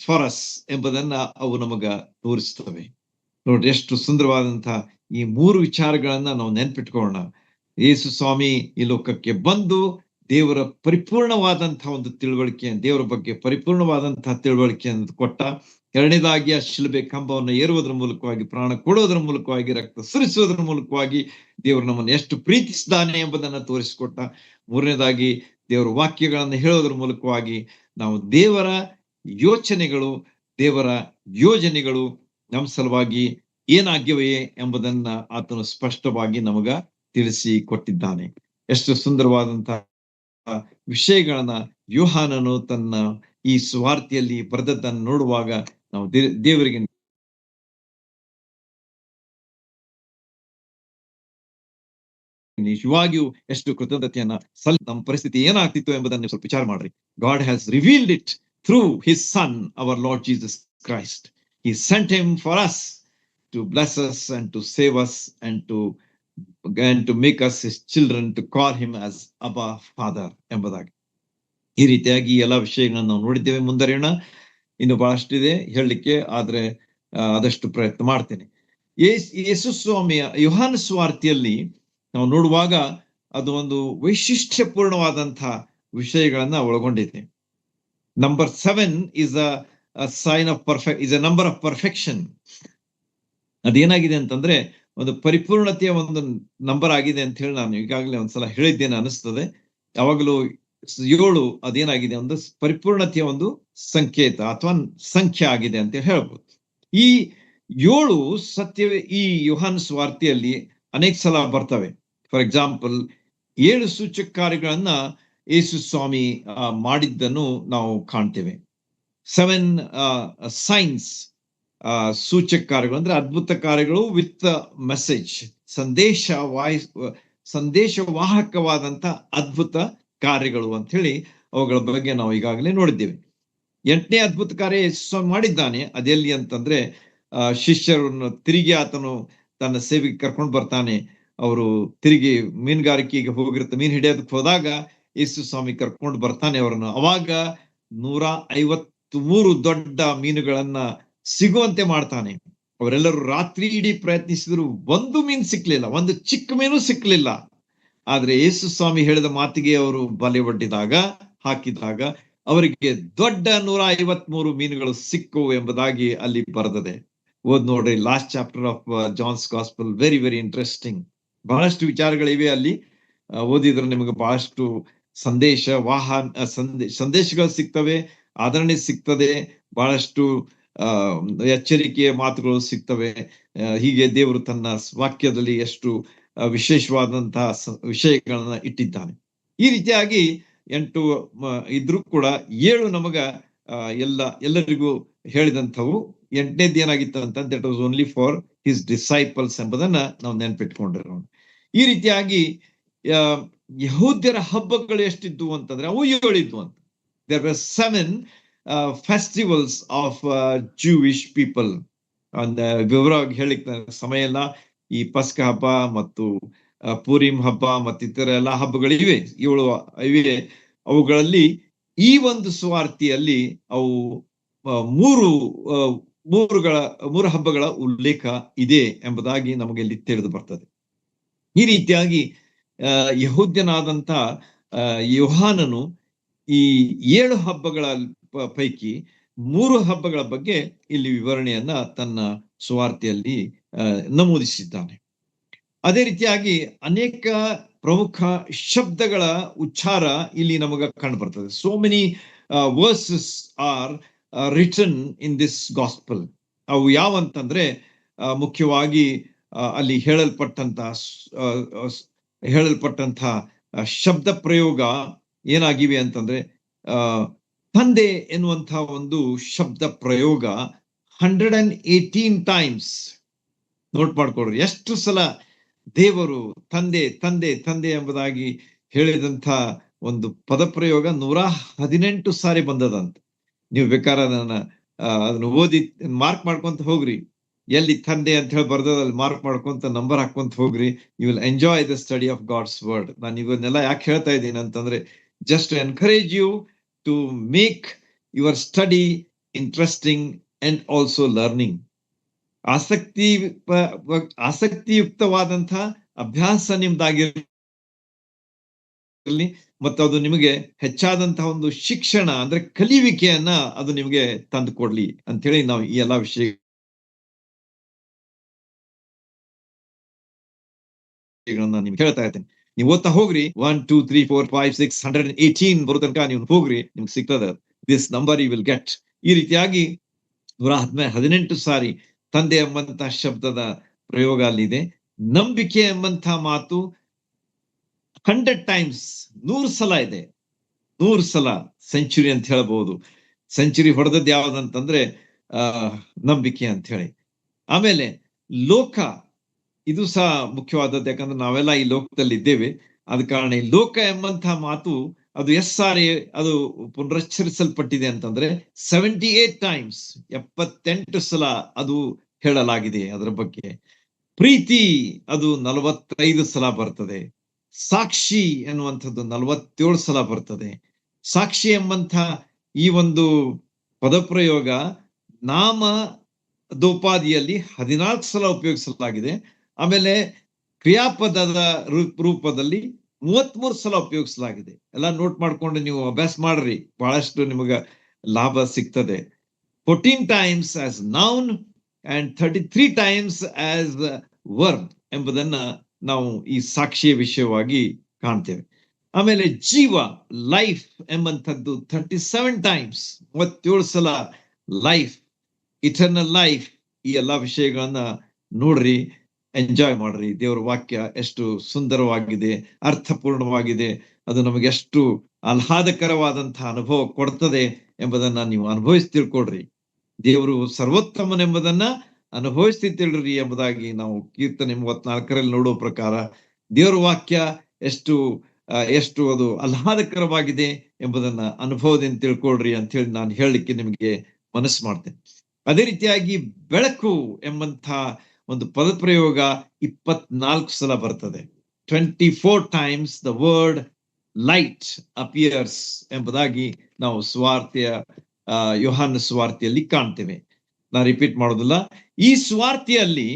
for us ಎಂಬುದನ್ನ ಅವು ನಮಗ ತೋರಿಸ್ತವೆ. ನೋಡ್ರಿ, ಎಷ್ಟು ಸುಂದರವಾದಂತಹ ಈ ಮೂರು ವಿಚಾರಗಳನ್ನ ನಾವು ನೆನ್ಪಿಟ್ಕೊಳ್ಳೋಣ. ಯೇಸು ಸ್ವಾಮಿ ಈ ಲೋಕಕ್ಕೆ ಬಂದು ದೇವರ ಪರಿಪೂರ್ಣವಾದಂತಹ ಒಂದು ತಿಳುವಳಿಕೆ, ದೇವರ ಬಗ್ಗೆ ಪರಿಪೂರ್ಣವಾದಂತಹ ತಿಳುವಳಿಕೆಯನ್ನು ಕೊಟ್ಟ. ಎರಡನೇದಾಗಿ ಆ ಶಿಲುಬೆ ಕಂಬವನ್ನು ಏರುವುದರ ಮೂಲಕವಾಗಿ, ಪ್ರಾಣ ಕೊಡುವುದರ ಮೂಲಕವಾಗಿ, ರಕ್ತ ಸುರಿಸುವುದರ ಮೂಲಕವಾಗಿ ದೇವರು ನಮ್ಮನ್ನು ಎಷ್ಟು ಪ್ರೀತಿಸಿದ್ದಾನೆ ಎಂಬುದನ್ನು ತೋರಿಸಿಕೊಟ್ಟ. ಮೂರನೇದಾಗಿ ದೇವರ ವಾಕ್ಯಗಳನ್ನು ಹೇಳೋದ್ರ ಮೂಲಕವಾಗಿ ನಾವು ದೇವರ ಯೋಚನೆಗಳು, ದೇವರ ಯೋಜನೆಗಳು ನಮ್ಮ ಸಲುವಾಗಿ ಏನಾಗಿವೆ ಎಂಬುದನ್ನ ಆತನು ಸ್ಪಷ್ಟವಾಗಿ ನಮಗ ತಿಳಿಸಿ ಕೊಟ್ಟಿದ್ದಾನೆ. ಎಷ್ಟು ಸುಂದರವಾದಂತಹ ವಿಷಯಗಳನ್ನ ಯೋಹಾನನು ತನ್ನ ಈ ಸುವಾರ್ತೆಯಲ್ಲಿ ಬರೆದದ್ದನ್ನು ನೋಡುವಾಗ ನಾವು ದೇವರಿಗೆ ನಿಜವಾಗಿಯೂ ಎಷ್ಟು ಕೃತಜ್ಞತೆಯನ್ನ ನಮ್ಮ ಪರಿಸ್ಥಿತಿ ಏನಾಗ್ತಿತ್ತು ಎಂಬುದನ್ನು ನೀವು ಸ್ವಲ್ಪ ವಿಚಾರ ಮಾಡ್ರಿ. God has revealed it through his son our Lord Jesus Christ. He sent him for us to bless us and to save us and to make us his children, to call him as Abba Father ಎಂಬುದಾಗಿ. ಈ ರೀತಿಯಾಗಿ ಎಲ್ಲ ವಿಷಯಗಳನ್ನು ನಾವು ನೋಡಿದ್ದೇವೆ. ಮುಂದರಿಯೋಣ, ಇನ್ನು ಬಹಳಷ್ಟಿದೆ ಹೇಳಲಿಕ್ಕೆ, ಆದ್ರೆ ಆದಷ್ಟು ಪ್ರಯತ್ನ ಮಾಡ್ತೇನೆ. ಯೇಸು ಸ್ವಾಮಿಯ ಯೋಹಾನ ಸುವಾರ್ತೆಯಲ್ಲಿ ನಾವು ನೋಡುವಾಗ ಅದು ಒಂದು ವೈಶಿಷ್ಟ್ಯಪೂರ್ಣವಾದಂತಹ ವಿಷಯಗಳನ್ನ ಒಳಗೊಂಡಿದೆ. Number 7 is a sign of perfect, is a number of perfection. ಅದೇನಾಗಿದೆ ಅಂತಂದ್ರೆ ಒಂದು ಪರಿಪೂರ್ಣತೆಯ ಒಂದು ನಂಬರ್ ಆಗಿದೆ ಅಂತ ಹೇಳಿ ನಾನು ಈಗಾಗಲೇ ಒಂದ್ಸಲ ಹೇಳಿದ್ದೇನೆ ಅನಿಸ್ತದೆ. ಯಾವಾಗಲೂ 7 ಅದೇನಾಗಿದೆ, ಒಂದು ಪರಿಪೂರ್ಣತೆಯ ಒಂದು ಸಂಕೇತ ಅಥವಾ ಸಂಖ್ಯೆ ಆಗಿದೆ ಅಂತ ಹೇಳ್ಬೋದು. ಈ 7 ಸತ್ಯವೇ ಈ ಯೋಹಾನ ಸುವಾರ್ತೆಯಲ್ಲಿ ಅನೇಕ ಸಲ ಬರ್ತವೆ. ಫಾರ್ ಎಕ್ಸಾಂಪಲ್ 7 ಸೂಚಕ ಕಾರ್ಯಗಳನ್ನ ಯೇಸು ಸ್ವಾಮಿ ಮಾಡಿದ್ದನ್ನು ನಾವು ಕಾಣ್ತೇವೆ. 7 ಸೈನ್ಸ್, ಸೂಚಕ ಕಾರ್ಯಗಳು ಅಂದ್ರೆ ಅದ್ಭುತ ಕಾರ್ಯಗಳು ವಿತ್ ಮೆಸೇಜ್, ಸಂದೇಶವಾಹಕವಾದಂತ ಅದ್ಭುತ ಕಾರ್ಯಗಳು ಅಂತ ಹೇಳಿ ಅವುಗಳ ಬಗ್ಗೆ ನಾವು ಈಗಾಗಲೇ ನೋಡಿದ್ದೇವೆ. 8ನೇ ಅದ್ಭುತ ಕಾರ್ಯ ಯೇಸು ಮಾಡಿದ್ದಾನೆ. ಅದೆಲ್ಲಿ ಅಂತಂದ್ರೆ ಶಿಷ್ಯರನ್ನು ತಿರುಗಿ ಆತನು ತನ್ನ ಸೇವೆಗೆ ಕರ್ಕೊಂಡು ಬರ್ತಾನೆ. ಅವರು ತಿರುಗಿ ಮೀನುಗಾರಿಕೆಗೆ ಮೀನು ಹಿಡಿಯೋದಕ್ಕೆ ಹೋದಾಗ ಯೇಸು ಸ್ವಾಮಿ ಕರ್ಕೊಂಡು ಬರ್ತಾನೆ ಅವರನ್ನು. ಅವಾಗ 153 ದೊಡ್ಡ ಮೀನುಗಳನ್ನ ಸಿಗುವಂತೆ ಮಾಡ್ತಾನೆ. ಅವರೆಲ್ಲರೂ ರಾತ್ರಿ ಇಡೀ ಪ್ರಯತ್ನಿಸಿದ್ರು, ಒಂದು ಮೀನು ಸಿಕ್ಲಿಲ್ಲ, ಒಂದು ಚಿಕ್ಕ ಮೀನು ಸಿಕ್ಲಿಲ್ಲ. ಆದ್ರೆ ಯೇಸು ಸ್ವಾಮಿ ಹೇಳಿದ ಮಾತಿಗೆ ಅವರು ಬಲೆ ಹಾಕಿದಾಗ ಅವರಿಗೆ ದೊಡ್ಡ 153 ಮೀನುಗಳು ಸಿಕ್ಕವು ಎಂಬುದಾಗಿ ಅಲ್ಲಿ ಬರೆದಿದೆ. ಓದ್ ನೋಡ್ರಿ, last chapter of John's gospel. Very very interesting. ಬಹಳಷ್ಟು ವಿಚಾರಗಳಿವೆ ಅಲ್ಲಿ. ಓದಿದ್ರೆ ನಿಮಗೆ ಬಹಳಷ್ಟು ಸಂದೇಶಗಳು ಸಿಗ್ತವೆ, ಆದರಣೆ ಸಿಗ್ತದೆ, ಬಹಳಷ್ಟು ಎಚ್ಚರಿಕೆಯ ಮಾತುಗಳು ಸಿಗ್ತವೆ. ಹೀಗೆ ದೇವರು ತನ್ನ ವಾಕ್ಯದಲ್ಲಿ ಎಷ್ಟು ವಿಶೇಷವಾದಂತಹ ವಿಷಯಗಳನ್ನ ಇಟ್ಟಿದ್ದಾನೆ. ಈ ರೀತಿಯಾಗಿ 8 ಇದ್ರೂ ಕೂಡ 7 ನಮಗ ಎಲ್ಲರಿಗೂ ಹೇಳಿದಂಥವು. 8ನೇದು ಏನಾಗಿತ್ತು ಅಂತ, that was only for his disciples ಎಂಬುದನ್ನ ನಾವು ನೆನ್ಪಿಟ್ಕೊಂಡಿರೋಣ. ಈ ರೀತಿಯಾಗಿ ಯಹೂದ್ಯರ ಹಬ್ಬಗಳು ಎಷ್ಟಿದ್ವು ಅಂತಂದ್ರೆ ಅವು 7 ಇದ್ವು ಅಂತ. There were 7 festivals of Jewish people. ವಿವರವಾಗಿ ಹೇಳಿಕ್ ಸಮಯ ಇಲ್ಲ. ಈ ಪಸ್ಕ ಹಬ್ಬ ಮತ್ತು ಪೂರಿಮ್ ಹಬ್ಬ ಮತ್ತಿತರ ಎಲ್ಲ ಹಬ್ಬಗಳಿವೆ, 7 ಇವೆ. ಅವುಗಳಲ್ಲಿ ಈ ಒಂದು ಸುವಾರ್ತೆಯಲ್ಲಿ ಅವು 3 ಹಬ್ಬಗಳ ಉಲ್ಲೇಖ ಇದೆ ಎಂಬುದಾಗಿ ನಮಗೆ ಇಲ್ಲಿ ತಿಳಿದು ಬರ್ತದೆ. ಈ ರೀತಿಯಾಗಿ ಯಹೂದ್ಯನಾದಂತ ಯೋಹಾನನು ಈ 7 ಹಬ್ಬಗಳ ಪೈಕಿ 3 ಹಬ್ಬಗಳ ಬಗ್ಗೆ ಇಲ್ಲಿ ವಿವರಣೆಯನ್ನ ತನ್ನ ಸುವಾರ್ತೆಯಲ್ಲಿ ನಮೂದಿಸಿದ್ದಾನೆ. ಅದೇ ರೀತಿಯಾಗಿ ಅನೇಕ ಪ್ರಮುಖ ಶಬ್ದಗಳ ಉಚ್ಚಾರ ಇಲ್ಲಿ ನಮಗ ಕಂಡು ಬರ್ತದೆ. So many verses are written in this gospel. ಅವು ಯಾವಂತಂದ್ರೆ ಮುಖ್ಯವಾಗಿ ಅಲ್ಲಿ ಹೇಳಲ್ಪಟ್ಟಂತ ಶಬ್ದ ಪ್ರಯೋಗ ಏನಾಗಿವೆ ಅಂತಂದ್ರೆ, ತಂದೆ ಎನ್ನುವಂತಹ ಒಂದು ಶಬ್ದ ಪ್ರಯೋಗ 118 ಟೈಮ್ಸ್. ನೋಟ್ ಮಾಡ್ಕೊಡ್ರಿ, ಎಷ್ಟು ಸಲ ದೇವರು ತಂದೆ ತಂದೆ ತಂದೆ ಎಂಬುದಾಗಿ ಹೇಳಿದಂಥ ಒಂದು ಪದಪ್ರಯೋಗ 118 ಸಾರಿ ಬಂದದಂತ. ನೀವು ಬೇಕಾದ್ರೆ ಅದನ್ನ ಓದಿ ಮಾರ್ಕ್ ಮಾಡ್ಕೊಂತ ಹೋಗ್ರಿ. ಎಲ್ಲಿ ತಂದೆ ಅಂತ ಹೇಳಿ ಬರ್ದದಲ್ಲಿ ಮಾರ್ಕ್ ಮಾಡ್ಕೊಂತ ನಂಬರ್ ಹಾಕೊಂತ ಹೋಗ್ರಿ. You will enjoy the study of God's word. ನಾನು ಇವನ್ನೆಲ್ಲ ಯಾಕೆ ಹೇಳ್ತಾ ಇದ್ದೀನಿ ಅಂತಂದ್ರೆ, just encourage you to make your study interesting and also learning. ಆಸಕ್ತಿಯುಕ್ತವಾದಂತಹ ಅಭ್ಯಾಸ ನಿಮ್ದಾಗಿರಲಿ ಮತ್ತು ಅದು ನಿಮಗೆ ಹೆಚ್ಚಾದಂತಹ ಒಂದು ಶಿಕ್ಷಣ ಅಂದ್ರೆ ಕಲಿಯುವಿಕೆಯನ್ನ ಅದು ನಿಮಗೆ ತಂದು ಕೊಡ್ಲಿ ಅಂತ ಹೇಳಿ ನಾವು ಈ ಎಲ್ಲಾ ವಿಷಯಗಳನ್ನ ನಿಮ್ಗೆ ಹೇಳ್ತಾ ಇರ್ತೇನೆ. ನೀವು ಓದ್ತಾ ಹೋಗ್ರಿ. 1 2 3 4 5 6 118 ಬರೋ ತನಕ ನೀವು ಹೋಗ್ರಿ, ನಿಮ್ಗೆ ಸಿಗ್ತದ. This number you will get. ಈ ರೀತಿಯಾಗಿ 118 ಸಾರಿ ತಂದೆ ಎಂಬಂತಹ ಶಬ್ದದ ಪ್ರಯೋಗ ಅಲ್ಲಿದೆ. ನಂಬಿಕೆ ಎಂಬಂತಹ ಮಾತು 100 ಟೈಮ್ಸ್, 100 ಸಲ ಇದೆ. 100 ಸಲ ಸೆಂಚುರಿ ಅಂತ ಹೇಳ್ಬಹುದು. ಸೆಂಚುರಿ ಹೊಡೆದದ್ದು ಯಾವ್ದಂತಂದ್ರೆ ನಂಬಿಕೆ ಅಂತ ಹೇಳಿ. ಆಮೇಲೆ ಲೋಕ ಇದು ಸಹ ಮುಖ್ಯವಾದದ್ದು. ಯಾಕಂದ್ರೆ ನಾವೆಲ್ಲ ಈ ಲೋಕದಲ್ಲಿ ಇದ್ದೇವೆ. ಆದ ಕಾರಣ ಈ ಲೋಕ ಎಂಬಂತಹ ಮಾತು ಅದು ಎಸ್ ಸಾರಿ ಅದು ಪುನರುಚ್ಚರಿಸಲ್ಪಟ್ಟಿದೆ ಅಂತಂದ್ರೆ 78 ಟೈಮ್ಸ್, 78 ಸಲ ಅದು ಹೇಳಲಾಗಿದೆ ಅದರ ಬಗ್ಗೆ. ಪ್ರೀತಿ ಅದು 45 ಸಲ ಬರ್ತದೆ. ಸಾಕ್ಷಿ ಎನ್ನುವಂಥದ್ದು 47 ಸಲ ಬರ್ತದೆ. ಸಾಕ್ಷಿ ಎಂಬಂಥ ಈ ಒಂದು ಪದಪ್ರಯೋಗ ನಾಮ ದೋಪಾದಿಯಲ್ಲಿ 14 ಸಲ ಉಪಯೋಗಿಸಲಾಗಿದೆ. ಆಮೇಲೆ ಕ್ರಿಯಾಪದದ ರೂಪದಲ್ಲಿ 33 ಸಲ ಉಪಯೋಗಿಸಲಾಗಿದೆ. ಎಲ್ಲ ನೋಟ್ ಮಾಡ್ಕೊಂಡು ನೀವು ಅಭ್ಯಾಸ ಮಾಡ್ರಿ, ಬಹಳಷ್ಟು ನಿಮಗ ಲಾಭ ಸಿಗ್ತದೆ. 14 times as noun and 33 times as verb ಎಂಬುದನ್ನ ನಾವು ಈ ಸಾಕ್ಷಿಯ ವಿಷಯವಾಗಿ ಕಾಣ್ತೇವೆ. ಆಮೇಲೆ ಜೀವ, ಲೈಫ್ ಎಂಬಂಥದ್ದು 37 ಟೈಮ್ಸ್, 37 ಸಲ ಲೈಫ್, ಇಟರ್ನಲ್ ಲೈಫ್, ಈ ಎಲ್ಲಾ ವಿಷಯಗಳನ್ನ ನೋಡ್ರಿ, ಎಂಜಾಯ್ ಮಾಡ್ರಿ. ದೇವರ ವಾಕ್ಯ ಎಷ್ಟು ಸುಂದರವಾಗಿದೆ, ಅರ್ಥಪೂರ್ಣವಾಗಿದೆ, ಅದು ನಮಗೆ ಎಷ್ಟು ಆಹ್ಲಾದಕರವಾದಂತಹ ಅನುಭವ ಕೊಡ್ತದೆ ಎಂಬುದನ್ನ ನೀವು ಅನುಭವಿಸಿ ತಿಳ್ಕೊಡ್ರಿ. ದೇವರು ಸರ್ವೋತ್ತಮನೆಂಬುದನ್ನ ಅನುಭವಿಸಿ ತಿಳ್ರಿ ಎಂಬುದಾಗಿ ನಾವು ಕೀರ್ತನೆ 34ರಲ್ಲಿ ನೋಡುವ ಪ್ರಕಾರ ದೇವರ ವಾಕ್ಯ ಎಷ್ಟು ಅದು ಆಹ್ಲಾದಕರವಾಗಿದೆ ಎಂಬುದನ್ನ ಅನುಭವದಿಂದ ತಿಳ್ಕೊಳ್ರಿ ಅಂತ ಹೇಳಿ ನಾನು ಹೇಳಲಿಕ್ಕೆ ನಿಮಗೆ ಮನಸ್ಸು ಮಾಡ್ತೇನೆ. ಅದೇ ರೀತಿಯಾಗಿ ಬೆಳಕು ಎಂಬಂಥ ಒಂದು ಪದಪ್ರಯೋಗ 24 ಸಲ ಬರ್ತದೆ. 24 times the word light appears ಎಂಬುದಾಗಿ ನಾವು ಯೋಹಾನ ಸುವಾರ್ತೆಯಲ್ಲಿ ಕಾಣ್ತೇವೆ. ನಾ ರಿಪೀಟ್ ಮಾಡೋದಿಲ್ಲ. ಈ ಸುವಾರ್ತೆಯಲ್ಲಿ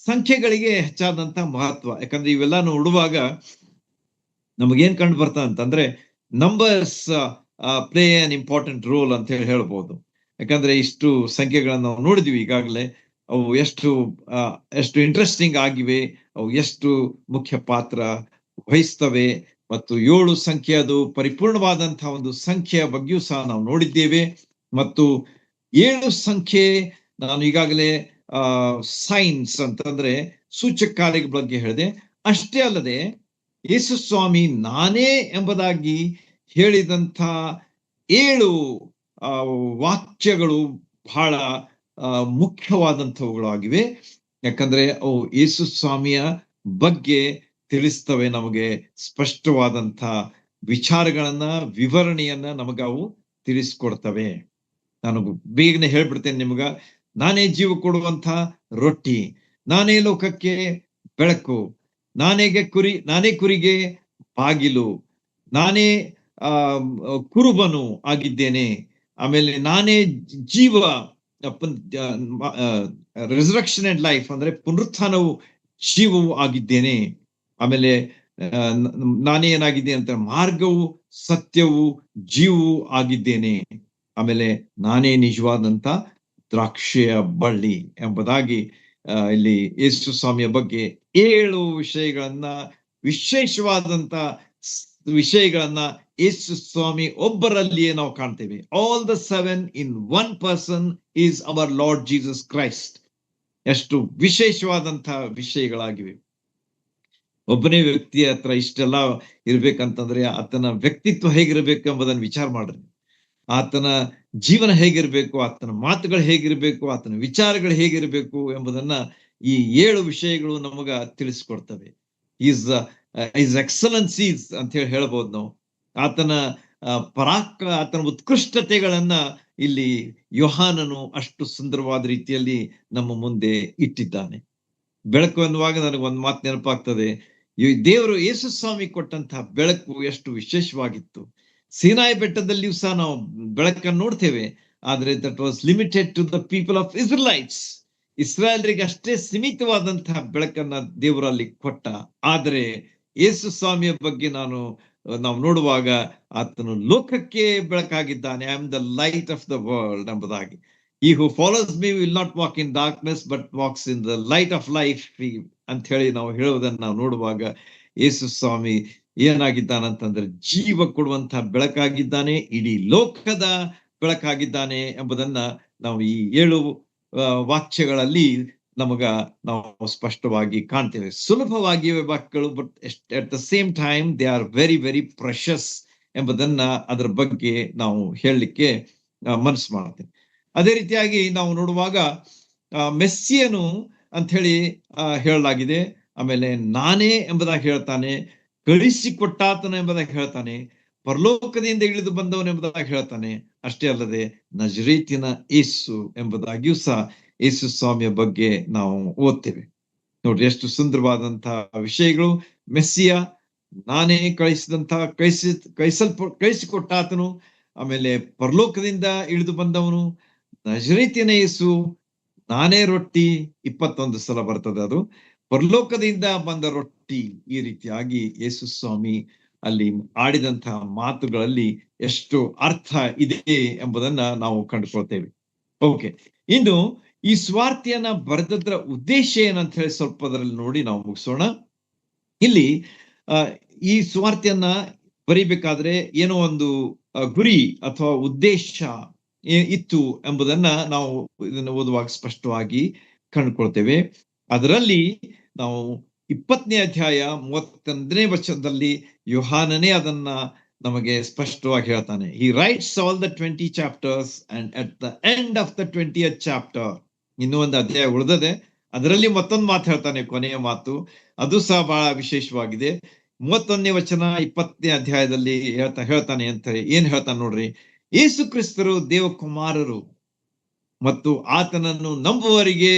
ಸಂಖ್ಯೆಗಳಿಗೆ ಹೆಚ್ಚಾದಂತ ಮಹತ್ವ. ಯಾಕಂದ್ರೆ ಇವೆಲ್ಲ ನೋಡುವಾಗ ನಮಗೇನ್ ಕಂಡು ಬರ್ತಾ ಅಂತಂದ್ರೆ numbers play an important role ಅಂತ ಹೇಳಿ ಹೇಳ್ಬೋದು. ಯಾಕಂದ್ರೆ ಇಷ್ಟು ಸಂಖ್ಯೆಗಳನ್ನ ನಾವು ನೋಡಿದ್ವಿ ಈಗಾಗಲೇ. ಅವು ಎಷ್ಟು ಇಂಟ್ರೆಸ್ಟಿಂಗ್ ಆಗಿವೆ, ಅವು ಎಷ್ಟು ಮುಖ್ಯ ಪಾತ್ರ ವಹಿಸ್ತವೆ. ಮತ್ತು 7 ಸಂಖ್ಯೆ ಅದು ಪರಿಪೂರ್ಣವಾದಂತಹ ಒಂದು ಸಂಖ್ಯೆಯ ಬಗ್ಗೆಯೂ ಸಹ ನಾವು ನೋಡಿದ್ದೇವೆ. ಮತ್ತು 7 ಸಂಖ್ಯೆ ನಾನು ಈಗಾಗಲೇ ಸೈನ್ಸ್ ಅಂತಂದ್ರೆ ಸೂಚಕಾರಿಗಳ ಬಗ್ಗೆ ಹೇಳಿದೆ. ಅಷ್ಟೇ ಅಲ್ಲದೆ ಯೇಸು ಸ್ವಾಮಿ ನಾನೇ ಎಂಬುದಾಗಿ ಹೇಳಿದಂಥ 7 ವಾಕ್ಯಗಳು ಬಹಳ ಮುಖ್ಯವಾದಂಥವುಗಳಾಗಿವೆ. ಯಾಕಂದ್ರೆ ಅವು ಯೇಸು ಸ್ವಾಮಿಯ ಬಗ್ಗೆ ತಿಳಿಸ್ತವೆ, ನಮಗೆ ಸ್ಪಷ್ಟವಾದಂಥ ವಿಚಾರಗಳನ್ನ, ವಿವರಣೆಯನ್ನ ನಮಗವು ತಿಳಿಸ್ಕೊಡ್ತವೆ. ನಾನು ಬೇಗನೆ ಹೇಳ್ಬಿಡ್ತೇನೆ ನಿಮ್ಗ. ನಾನೇ ಜೀವ ಕೊಡುವಂತ ರೊಟ್ಟಿ, ನಾನೇ ಲೋಕಕ್ಕೆ ಬೆಳಕು, ನಾನೇ ಕುರಿಗೆ ಬಾಗಿಲು, ನಾನೇ ಕುರುಬನು ಆಗಿದ್ದೇನೆ. ಆಮೇಲೆ ನಾನೇ ಜೀವ, ರಿಸರಕ್ಷನ್ ಅಂಡ್ ಲೈಫ್ ಅಂದ್ರೆ ಪುನರುತ್ಥಾನವು ಜೀವವು ಆಗಿದ್ದೇನೆ. ಆಮೇಲೆ ನಾನೇ ಏನಾಗಿದ್ದೇನೆ ಅಂತ ಮಾರ್ಗವು, ಸತ್ಯವು, ಜೀವವು ಆಗಿದ್ದೇನೆ. ಆಮೇಲೆ ನಾನೇ ನಿಜವಾದಂತ ದ್ರಾಕ್ಷಿಯ ಬಳ್ಳಿ ಎಂಬುದಾಗಿ ಇಲ್ಲಿ ಯೇಸು ಸ್ವಾಮಿಯ ಬಗ್ಗೆ 7 ವಿಷಯಗಳನ್ನ, ವಿಶೇಷವಾದಂತ ವಿಷಯಗಳನ್ನ ಯೇಸು ಸ್ವಾಮಿ ಒಬ್ಬರಲ್ಲಿಯೇ ನಾವು ಕಾಣ್ತೇವೆ. All the 7 in one person is our Lord Jesus Christ. ಎಷ್ಟು ವಿಶೇಷವಾದಂತಹ ವಿಷಯಗಳಾಗಿವೆ. ಒಬ್ಬನೇ ವ್ಯಕ್ತಿಯ ಹತ್ರ ಇಷ್ಟೆಲ್ಲ ಇರ್ಬೇಕಂತಂದ್ರೆ ಆತನ ವ್ಯಕ್ತಿತ್ವ ಹೇಗಿರ್ಬೇಕು ಎಂಬುದನ್ನು ವಿಚಾರ ಮಾಡ್ರಿ. ಆತನ ಜೀವನ ಹೇಗಿರ್ಬೇಕು, ಆತನ ಮಾತುಗಳು ಹೇಗಿರ್ಬೇಕು, ಆತನ ವಿಚಾರಗಳು ಹೇಗಿರ್ಬೇಕು ಎಂಬುದನ್ನ ಈ 7 ವಿಷಯಗಳು ನಮಗ ತಿಳಿಸ್ಕೊಡ್ತವೆ. ಈಸ್ ಎಕ್ಸಲೆನ್ಸೀಸ್ ಅಂತ ಹೇಳಿ ಹೇಳ್ಬೋದು ನಾವು. ಆತನ ಆತನ ಉತ್ಕೃಷ್ಟತೆಗಳನ್ನ ಇಲ್ಲಿ ಯೋಹಾನನು ಅಷ್ಟು ಸುಂದರವಾದ ರೀತಿಯಲ್ಲಿ ನಮ್ಮ ಮುಂದೆ ಇಟ್ಟಿದ್ದಾನೆ. ಬೆಳಕು ಅನ್ನುವಾಗ ನನಗೆ ಒಂದು ಮಾತು ನೆನಪಾಗ್ತದೆ. ದೇವರು ಯೇಸು ಸ್ವಾಮಿ ಕೊಟ್ಟಂತಹ ಬೆಳಕು ಎಷ್ಟು ವಿಶೇಷವಾಗಿತ್ತು. ಸೀನಾಯಿ ಬೆಟ್ಟದಲ್ಲಿಯೂ ಸಹ ನಾವು ಬೆಳಕನ್ನು ನೋಡ್ತೇವೆ, ಆದ್ರೆ that was limited to the people of Israelites. ಇಸ್ರಾಯೇಲರಿಗೆ ಅಷ್ಟೇ ಸೀಮಿತವಾದಂತಹ ಬೆಳಕನ್ನ ದೇವರಲ್ಲಿ ಕೊಟ್ಟ. ಆದರೆ ಯೇಸು ಸ್ವಾಮಿಯ ಬಗ್ಗೆ ನಾವು ನೋಡುವಾಗ ಆತನು ಲೋಕಕ್ಕೆ ಬೆಳಕಾಗಿದ್ದಾನೆ. I am the light of the world ಎಂಬುದಾಗಿ. He who follows me will not walk in darkness but walks in the light of life ಅಂತ ಹೇಳಿ ನಾವು ಹೇಳುವುದನ್ನು ನಾವು ನೋಡುವಾಗ ಯೇಸು ಸ್ವಾಮಿ ಏನಾಗಿದ್ದಾನಂತಂದ್ರೆ ಜೀವ ಕೊಡುವಂತಹ ಬೆಳಕಾಗಿದ್ದಾನೆ, ಇಡೀ ಲೋಕದ ಬೆಳಕಾಗಿದ್ದಾನೆ ಎಂಬುದನ್ನ ನಾವು ಈ 7 ವಾಕ್ಯಗಳಲ್ಲಿ ನಾವು ಸ್ಪಷ್ಟವಾಗಿ ಕಾಣ್ತೇವೆ. ಸುಲಭವಾಗಿವೆ ವಾಕ್ಯಗಳು, but at the same time they are very very precious ಎಂಬುದನ್ನ ಅದರ ಬಗ್ಗೆ ನಾವು ಹೇಳಲಿಕ್ಕೆ ಮನಸ್ಸು ಮಾಡ್ತೇವೆ. ಅದೇ ರೀತಿಯಾಗಿ ನಾವು ನೋಡುವಾಗ ಮೆಸ್ಸಿಯನು ಅಂತ ಹೇಳಿ ಹೇಳಲಾಗಿದೆ. ಆಮೇಲೆ ನಾನೇ ಎಂಬುದಾಗಿ ಹೇಳ್ತಾನೆ, ಕಳಿಸಿಕೊಟ್ಟಾತನು ಎಂಬುದಾಗಿ ಹೇಳ್ತಾನೆ, ಪರಲೋಕದಿಂದ ಇಳಿದು ಬಂದವನು ಎಂಬುದಾಗಿ ಹೇಳ್ತಾನೆ. ಅಷ್ಟೇ ಅಲ್ಲದೆ ನಜರೇತಿನ ಯೇಸು ಎಂಬುದಾಗಿಯೂ ಸಹ ಯೇಸು ಸ್ವಾಮಿಯ ಬಗ್ಗೆ ನಾವು ಓದ್ತೇವೆ. ನೋಡ್ರಿ ಎಷ್ಟು ಸುಂದರವಾದಂತಹ ವಿಷಯಗಳು. ಮೆಸ್ಸಿಯ, ನಾನೇ ಕಳಿಸಿಕೊಟ್ಟಾತನು, ಆಮೇಲೆ ಪರಲೋಕದಿಂದ ಇಳಿದು ಬಂದವನು, ನಜರೇತಿನ ಯೇಸು, ನಾನೇ ರೊಟ್ಟಿ. 21 ಸಲ ಬರ್ತದೆ ಅದು. ಪರಲೋಕದಿಂದ ಬಂದ ರೊಟ್ಟಿ. ಈ ರೀತಿಯಾಗಿ ಯೇಸು ಸ್ವಾಮಿ ಅಲ್ಲಿ ಆಡಿದಂತಹ ಮಾತುಗಳಲ್ಲಿ ಎಷ್ಟು ಅರ್ಥ ಇದೆ ಎಂಬುದನ್ನ ನಾವು ಕಂಡುಕೊಳ್ತೇವೆ. ಓಕೆ, ಇನ್ನು ಈ ಸ್ವಾರ್ಥಿಯನ್ನ ಬರೆದದ್ರ ಉದ್ದೇಶ ಏನಂತ ಹೇಳಿ ಸ್ವಲ್ಪ ಅದರಲ್ಲಿ ನೋಡಿ ನಾವು ಮುಗಿಸೋಣ. ಇಲ್ಲಿ ಈ ಸ್ವಾರ್ಥಿಯನ್ನ ಬರಿಬೇಕಾದ್ರೆ ಏನೋ ಒಂದು ಗುರಿ ಅಥವಾ ಉದ್ದೇಶ ಇತ್ತು ಎಂಬುದನ್ನ ನಾವು ಇದನ್ನು ಓದುವಾಗ ಸ್ಪಷ್ಟವಾಗಿ ಕಂಡುಕೊಳ್ತೇವೆ. ಅದರಲ್ಲಿ ನಾವು 20ನೇ ಅಧ್ಯಾಯ 31ನೇ ವಚನದಲ್ಲಿ ಯೋಹಾನನೇ ಅದನ್ನ ನಮಗೆ ಸ್ಪಷ್ಟವಾಗಿ ಹೇಳ್ತಾನೆ. He writes all the 20 chapters and at the end of the 20th chapter, ಇನ್ನೂ ಒಂದು ಅಧ್ಯಾಯ ಉಳಿದದೆ, ಅದರಲ್ಲಿ ಮತ್ತೊಂದು ಮಾತು ಹೇಳ್ತಾನೆ, ಕೊನೆಯ ಮಾತು. ಅದು ಸಹ ಬಹಳ ವಿಶೇಷವಾಗಿದೆ. 31ನೇ ವಚನ 20ನೇ ಅಧ್ಯಾಯದಲ್ಲಿ ಹೇಳ್ತಾನೆ ಅಂತ ಏನ್ ಹೇಳ್ತಾನೆ ನೋಡ್ರಿ. ಯೇಸು ಕ್ರಿಸ್ತರು ದೇವಕುಮಾರರು ಮತ್ತು ಆತನನ್ನು ನಂಬುವವರಿಗೆ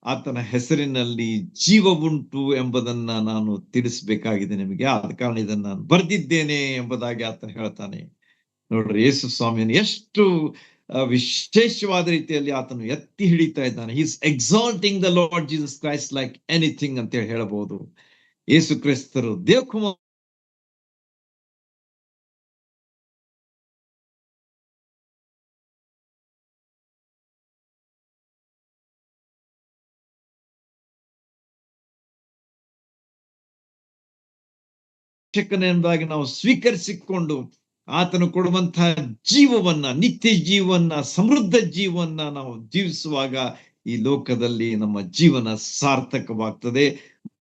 ಆತನ ಹೆಸರಿನಲ್ಲಿ ಜೀವ ಉಂಟು ಎಂಬುದನ್ನ ನಾನು ತಿಳಿಸಬೇಕಾಗಿದೆ ನಿಮಗೆ, ಆದ ಕಾರಣ ಇದನ್ನ ನಾನು ಬರೆದಿದ್ದೇನೆ ಎಂಬುದಾಗಿ ಆತ ಹೇಳ್ತಾನೆ. ನೋಡ್ರಿ, ಯೇಸು ಸ್ವಾಮಿಯನ್ನು ಎಷ್ಟು ವಿಶೇಷವಾದ ರೀತಿಯಲ್ಲಿ ಆತನು ಎತ್ತಿ ಹಿಡಿತಾ ಇದ್ದಾನೆ. Is exalting the Lord Jesus Christ like anything ಅಂತ ಹೇಳಿ ಹೇಳಬಹುದು. ಯೇಸು ಕ್ರಿಸ್ತರು ದೇವಕುಮಾರ ಎಂಬುದಾಗಿ ನಾವು ಸ್ವೀಕರಿಸಿಕೊಂಡು ಆತನು ಕೊಡುವಂತಹ ಜೀವವನ್ನ, ನಿತ್ಯ ಜೀವನ್ನ, ಸಮೃದ್ಧ ಜೀವನ್ನ ನಾವು ಜೀವಿಸುವಾಗ ಈ ಲೋಕದಲ್ಲಿ ನಮ್ಮ ಜೀವನ ಸಾರ್ಥಕವಾಗ್ತದೆ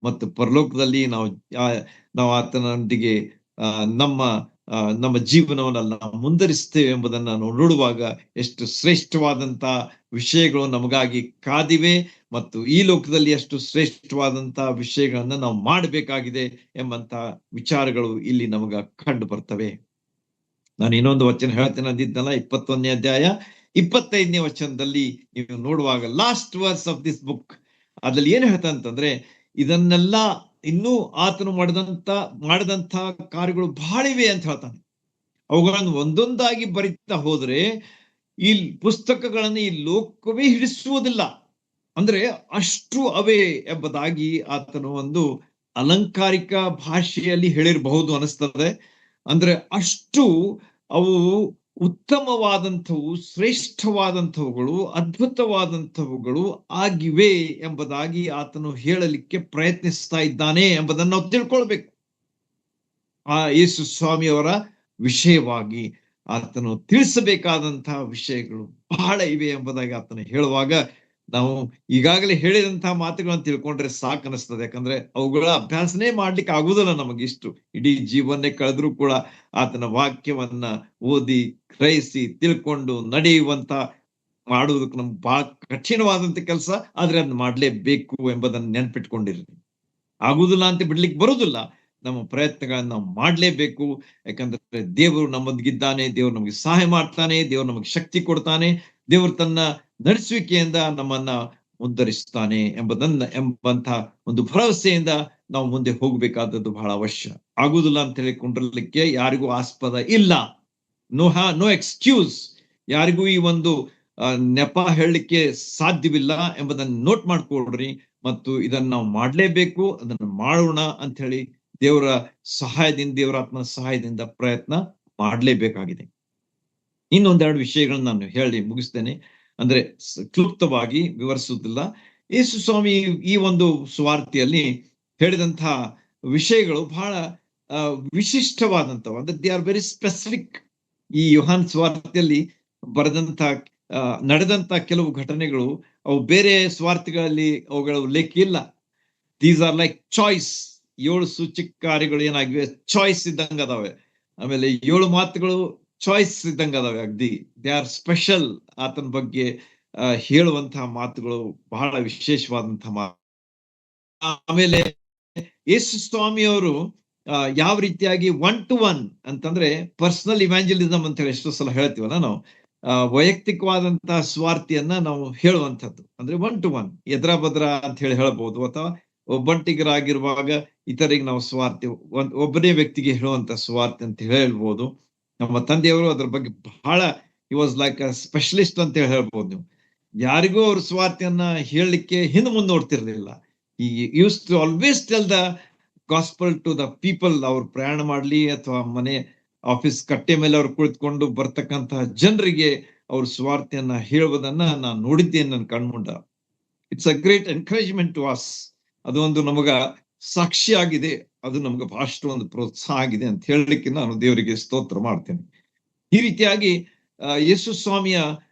ಮತ್ತು ಪರಲೋಕದಲ್ಲಿ ನಾವು ಆತನೊಂದಿಗೆ ನಮ್ಮ ಜೀವನವನ್ನ ಮುಂದರಿಸ್ತೇವೆ ಎಂಬುದನ್ನ ನಾವು ನೋಡುವಾಗ ಎಷ್ಟು ಶ್ರೇಷ್ಠವಾದಂತಹ ವಿಷಯಗಳು ನಮಗಾಗಿ ಕಾದಿವೆ ಮತ್ತು ಈ ಲೋಕದಲ್ಲಿ ಎಷ್ಟು ಶ್ರೇಷ್ಠವಾದಂತಹ ವಿಷಯಗಳನ್ನ ನಾವು ಮಾಡಬೇಕಾಗಿದೆ ಎಂಬಂತ ವಿಚಾರಗಳು ಇಲ್ಲಿ ನಮಗ ಕಂಡು ಬರ್ತವೆ. ನಾನು ಇನ್ನೊಂದು ವಚನ ಹೇಳ್ತೇನೆ ಅಂದಿದ್ದಲ್ಲ, 21ನೇ ಅಧ್ಯಾಯ 25ನೇ ವಚನದಲ್ಲಿ ನೀವು ನೋಡುವಾಗ last verse of this book, ಅದ್ರಲ್ಲಿ ಏನ್ ಹೇಳ್ತಾ ಅಂತಂದ್ರೆ, ಇದನ್ನೆಲ್ಲ ಇನ್ನೂ ಆತನು ಮಾಡಿದಂತ ಕಾರ್ಯಗಳು ಬಹಳ ಇವೆ ಅಂತ ಹೇಳ್ತಾನೆ. ಅವುಗಳನ್ನು ಒಂದೊಂದಾಗಿ ಬರಿತಾ ಹೋದ್ರೆ ಈ ಪುಸ್ತಕಗಳನ್ನು ಈ ಲೋಕವೇ ಹಿಡಿಸುವುದಿಲ್ಲ, ಅಂದ್ರೆ ಅಷ್ಟು ಅವೇ ಎಂಬುದಾಗಿ ಆತನು ಒಂದು ಅಲಂಕಾರಿಕ ಭಾಷೆಯಲ್ಲಿ ಹೇಳಿರಬಹುದು ಅನಿಸ್ತದೆ. ಅಂದ್ರೆ ಅಷ್ಟು ಅವು ಉತ್ತಮವಾದಂಥವು, ಶ್ರೇಷ್ಠವಾದಂಥವುಗಳು, ಅದ್ಭುತವಾದಂಥವುಗಳು ಆಗಿವೆ ಎಂಬುದಾಗಿ ಆತನು ಹೇಳಲಿಕ್ಕೆ ಪ್ರಯತ್ನಿಸ್ತಾ ಇದ್ದಾನೆ ಎಂಬುದನ್ನು ನಾವು ತಿಳ್ಕೊಳ್ಬೇಕು. ಆ ಯೇಸು ಸ್ವಾಮಿಯವರ ವಿಷಯವಾಗಿ ಆತನು ತಿಳಿಸಬೇಕಾದಂತಹ ವಿಷಯಗಳು ಬಹಳ ಇವೆ ಎಂಬುದಾಗಿ ಆತನು ಹೇಳುವಾಗ ನಾವು ಈಗಾಗಲೇ ಹೇಳಿದಂತಹ ಮಾತುಗಳನ್ನು ತಿಳ್ಕೊಂಡ್ರೆ ಸಾಕನಿಸ್ತದೆ. ಯಾಕಂದ್ರೆ ಅವುಗಳ ಅಭ್ಯಾಸನೇ ಮಾಡ್ಲಿಕ್ಕೆ ಆಗುದಿಲ್ಲ ನಮಗಿಷ್ಟು. ಇಡೀ ಜೀವನ್ನೇ ಕಳೆದ್ರೂ ಕೂಡ ಆತನ ವಾಕ್ಯವನ್ನ ಓದಿ ಗ್ರಹಿಸಿ ತಿಳ್ಕೊಂಡು ನಡೆಯುವಂತ ಮಾಡುವುದಕ್ಕೆ ನಮ್ಗೆ ಬಹಳ ಕಠಿಣವಾದಂತ ಕೆಲಸ, ಆದ್ರೆ ಅದನ್ನ ಮಾಡ್ಲೇಬೇಕು ಎಂಬುದನ್ನು ನೆನ್ಪಿಟ್ಕೊಂಡಿರ್ರಿ. ಆಗುದಿಲ್ಲ ಅಂತ ಬಿಡ್ಲಿಕ್ಕೆ ಬರುದಿಲ್ಲ. ನಮ್ಮ ಪ್ರಯತ್ನಗಳನ್ನ ನಾವು ಮಾಡ್ಲೇಬೇಕು. ಯಾಕಂದ್ರೆ ದೇವರು ನಮ್ಮೊಂದಿಗಿದ್ದಾನೆ, ದೇವರು ನಮಗೆ ಸಹಾಯ ಮಾಡ್ತಾನೆ, ದೇವರು ನಮಗೆ ಶಕ್ತಿ ಕೊಡ್ತಾನೆ, ದೇವರು ತನ್ನ ನಡೆಸುವಿಕೆಯಿಂದ ನಮ್ಮನ್ನ ಉದ್ಧರಿಸ್ತಾನೆ ಎಂಬಂತ ಒಂದು ಭರವಸೆಯಿಂದ ನಾವು ಮುಂದೆ ಹೋಗ್ಬೇಕಾದದ್ದು ಬಹಳ ಅವಶ್ಯ. ಆಗುದಿಲ್ಲ ಅಂತ ಹೇಳಿ ಕುಂಡ್ರಲಿಕ್ಕೆ ಯಾರಿಗೂ ಆಸ್ಪದ ಇಲ್ಲ. No excuse. ಯಾರಿಗೂ ಈ ಒಂದು ನೆಪ ಹೇಳಲಿಕ್ಕೆ ಸಾಧ್ಯವಿಲ್ಲ ಎಂಬುದನ್ನು ನೋಟ್ ಮಾಡ್ಕೊಳ್ರಿ. ಮತ್ತು ಇದನ್ನ ನಾವು ಮಾಡ್ಲೇಬೇಕು, ಅದನ್ನು ಮಾಡೋಣ ಅಂತ ಹೇಳಿ ದೇವರ ಸಹಾಯದಿಂದ, ದೇವರಾತ್ಮನ ಸಹಾಯದಿಂದ ಪ್ರಯತ್ನ ಮಾಡ್ಲೇಬೇಕಾಗಿದೆ. ಇನ್ನೊಂದೆರಡು ವಿಷಯಗಳನ್ನ ನಾನು ಹೇಳಿ ಮುಗಿಸ್ತೇನೆ, ಅಂದ್ರೆ ಕ್ಲುಪ್ತವಾಗಿ ವಿವರಿಸುವುದಿಲ್ಲ. ಯೇಸು ಸ್ವಾಮಿ ಈ ಒಂದು ಸುವಾರ್ತೆಯಲ್ಲಿ ಹೇಳಿದಂತಹ ವಿಷಯಗಳು ಬಹಳ ವಿಶಿಷ್ಟವಾದಂಥವು. ಅಂದ್ರೆ ದೇ ಆರ್ ವೆರಿ ಸ್ಪೆಸಿಫಿಕ್. ಈ ಯೋಹಾನ್ ಸುವಾರ್ತೆಯಲ್ಲಿ ನಡೆದಂತ ಕೆಲವು ಘಟನೆಗಳು ಅವು ಬೇರೆ ಸ್ವಾರ್ಥಗಳಲ್ಲಿ ಅವುಗಳ ಉಲ್ಲೇಖ ಇಲ್ಲ. These are like choice. 7 ಸೂಚಕ ಕಾರ್ಯಗಳು ಏನಾಗಿವೆ, ಚಾಯ್ಸ್ ಇದ್ದಂಗ ಅದಾವೆ. ಆಮೇಲೆ 7 ಮಾತುಗಳು ಚಾಯ್ಸ್ ಇದ್ದಂಗ ಅದಾವೆ. ಅಗ್ದಿ ದೇ ಆರ್ ಸ್ಪೆಷಲ್. ಆತನ ಬಗ್ಗೆ ಹೇಳುವಂತಹ ಮಾತುಗಳು ಬಹಳ ವಿಶೇಷವಾದಂತಹ ಆಮೇಲೆ ಯೇಸು ಸ್ವಾಮಿಯವರು ಯಾವ ರೀತಿಯಾಗಿ 1-to-1 ಅಂತಂದ್ರೆ ಪರ್ಸನಲ್ ಇವ್ಯಾಂಜಲಿಸಮ್ ಅಂತ ಹೇಳಿ ಎಷ್ಟೋ ಸಲ ಹೇಳ್ತೀವಲ್ಲ ನಾವು, ವೈಯಕ್ತಿಕವಾದಂತಹ ಸ್ವಾರ್ಥಿಯನ್ನ ನಾವು ಹೇಳುವಂಥದ್ದು ಅಂದ್ರೆ 1-to-1, ಎದ್ರ ಬದ್ರ ಅಂತ ಹೇಳಿ ಹೇಳ್ಬೋದು, ಅಥವಾ ಒಬ್ಬಂಟಿಗರಾಗಿರುವಾಗ ಇತರಿಗೆ ನಾವು ಸ್ವಾರ್ಥಿ, ಒಬ್ಬನೇ ವ್ಯಕ್ತಿಗೆ ಹೇಳುವಂತ ಸ್ವಾರ್ಥಿ ಅಂತ ಹೇಳ್ಬೋದು. ನಮ್ಮ ತಂದೆಯವರು ಅದ್ರ ಬಗ್ಗೆ ಬಹಳ he was like a specialist ಅಂತ ಹೇಳಿ ಹೇಳ್ಬೋದು ನೀವು. ಯಾರಿಗೂ ಅವ್ರ ಸ್ವಾರ್ಥಿಯನ್ನ ಹೇಳಲಿಕ್ಕೆ ಹಿಂದೆ ಮುಂದೆ ನೋಡ್ತಿರ್ಲಿಲ್ಲ. He use to always tell the gospel to the people. ಅವ್ರು ಪ್ರಯಾಣ ಮಾಡ್ಲಿ ಅಥವಾ ಮನೆ ಆಫೀಸ್ ಕಟ್ಟೆ ಮೇಲೆ ಅವ್ರು ಕುಳಿತುಕೊಂಡು ಬರ್ತಕ್ಕಂತಹ ಜನರಿಗೆ ಅವ್ರ ಸ್ವಾರ್ಥಿಯನ್ನ ಹೇಳುವುದನ್ನ ನಾನು ನೋಡಿದ್ದೇನೆ ನನ್ನ ಕಣ್ಮುಂಡ. It's a great encouragement to us. ಅದು ಒಂದು ನಮಗ ಸಾಕ್ಷಿ ಆಗಿದೆ, ಅದು ನಮ್ಗೆ ಬಹಳಷ್ಟು ಒಂದು ಪ್ರೋತ್ಸಾಹ ಆಗಿದೆ ಅಂತ ಹೇಳಲಿಕ್ಕೆ ನಾನು ದೇವರಿಗೆ ಸ್ತೋತ್ರ ಮಾಡ್ತೇನೆ. ಈ ರೀತಿಯಾಗಿ ಯೇಸು ಸ್ವಾಮಿಯ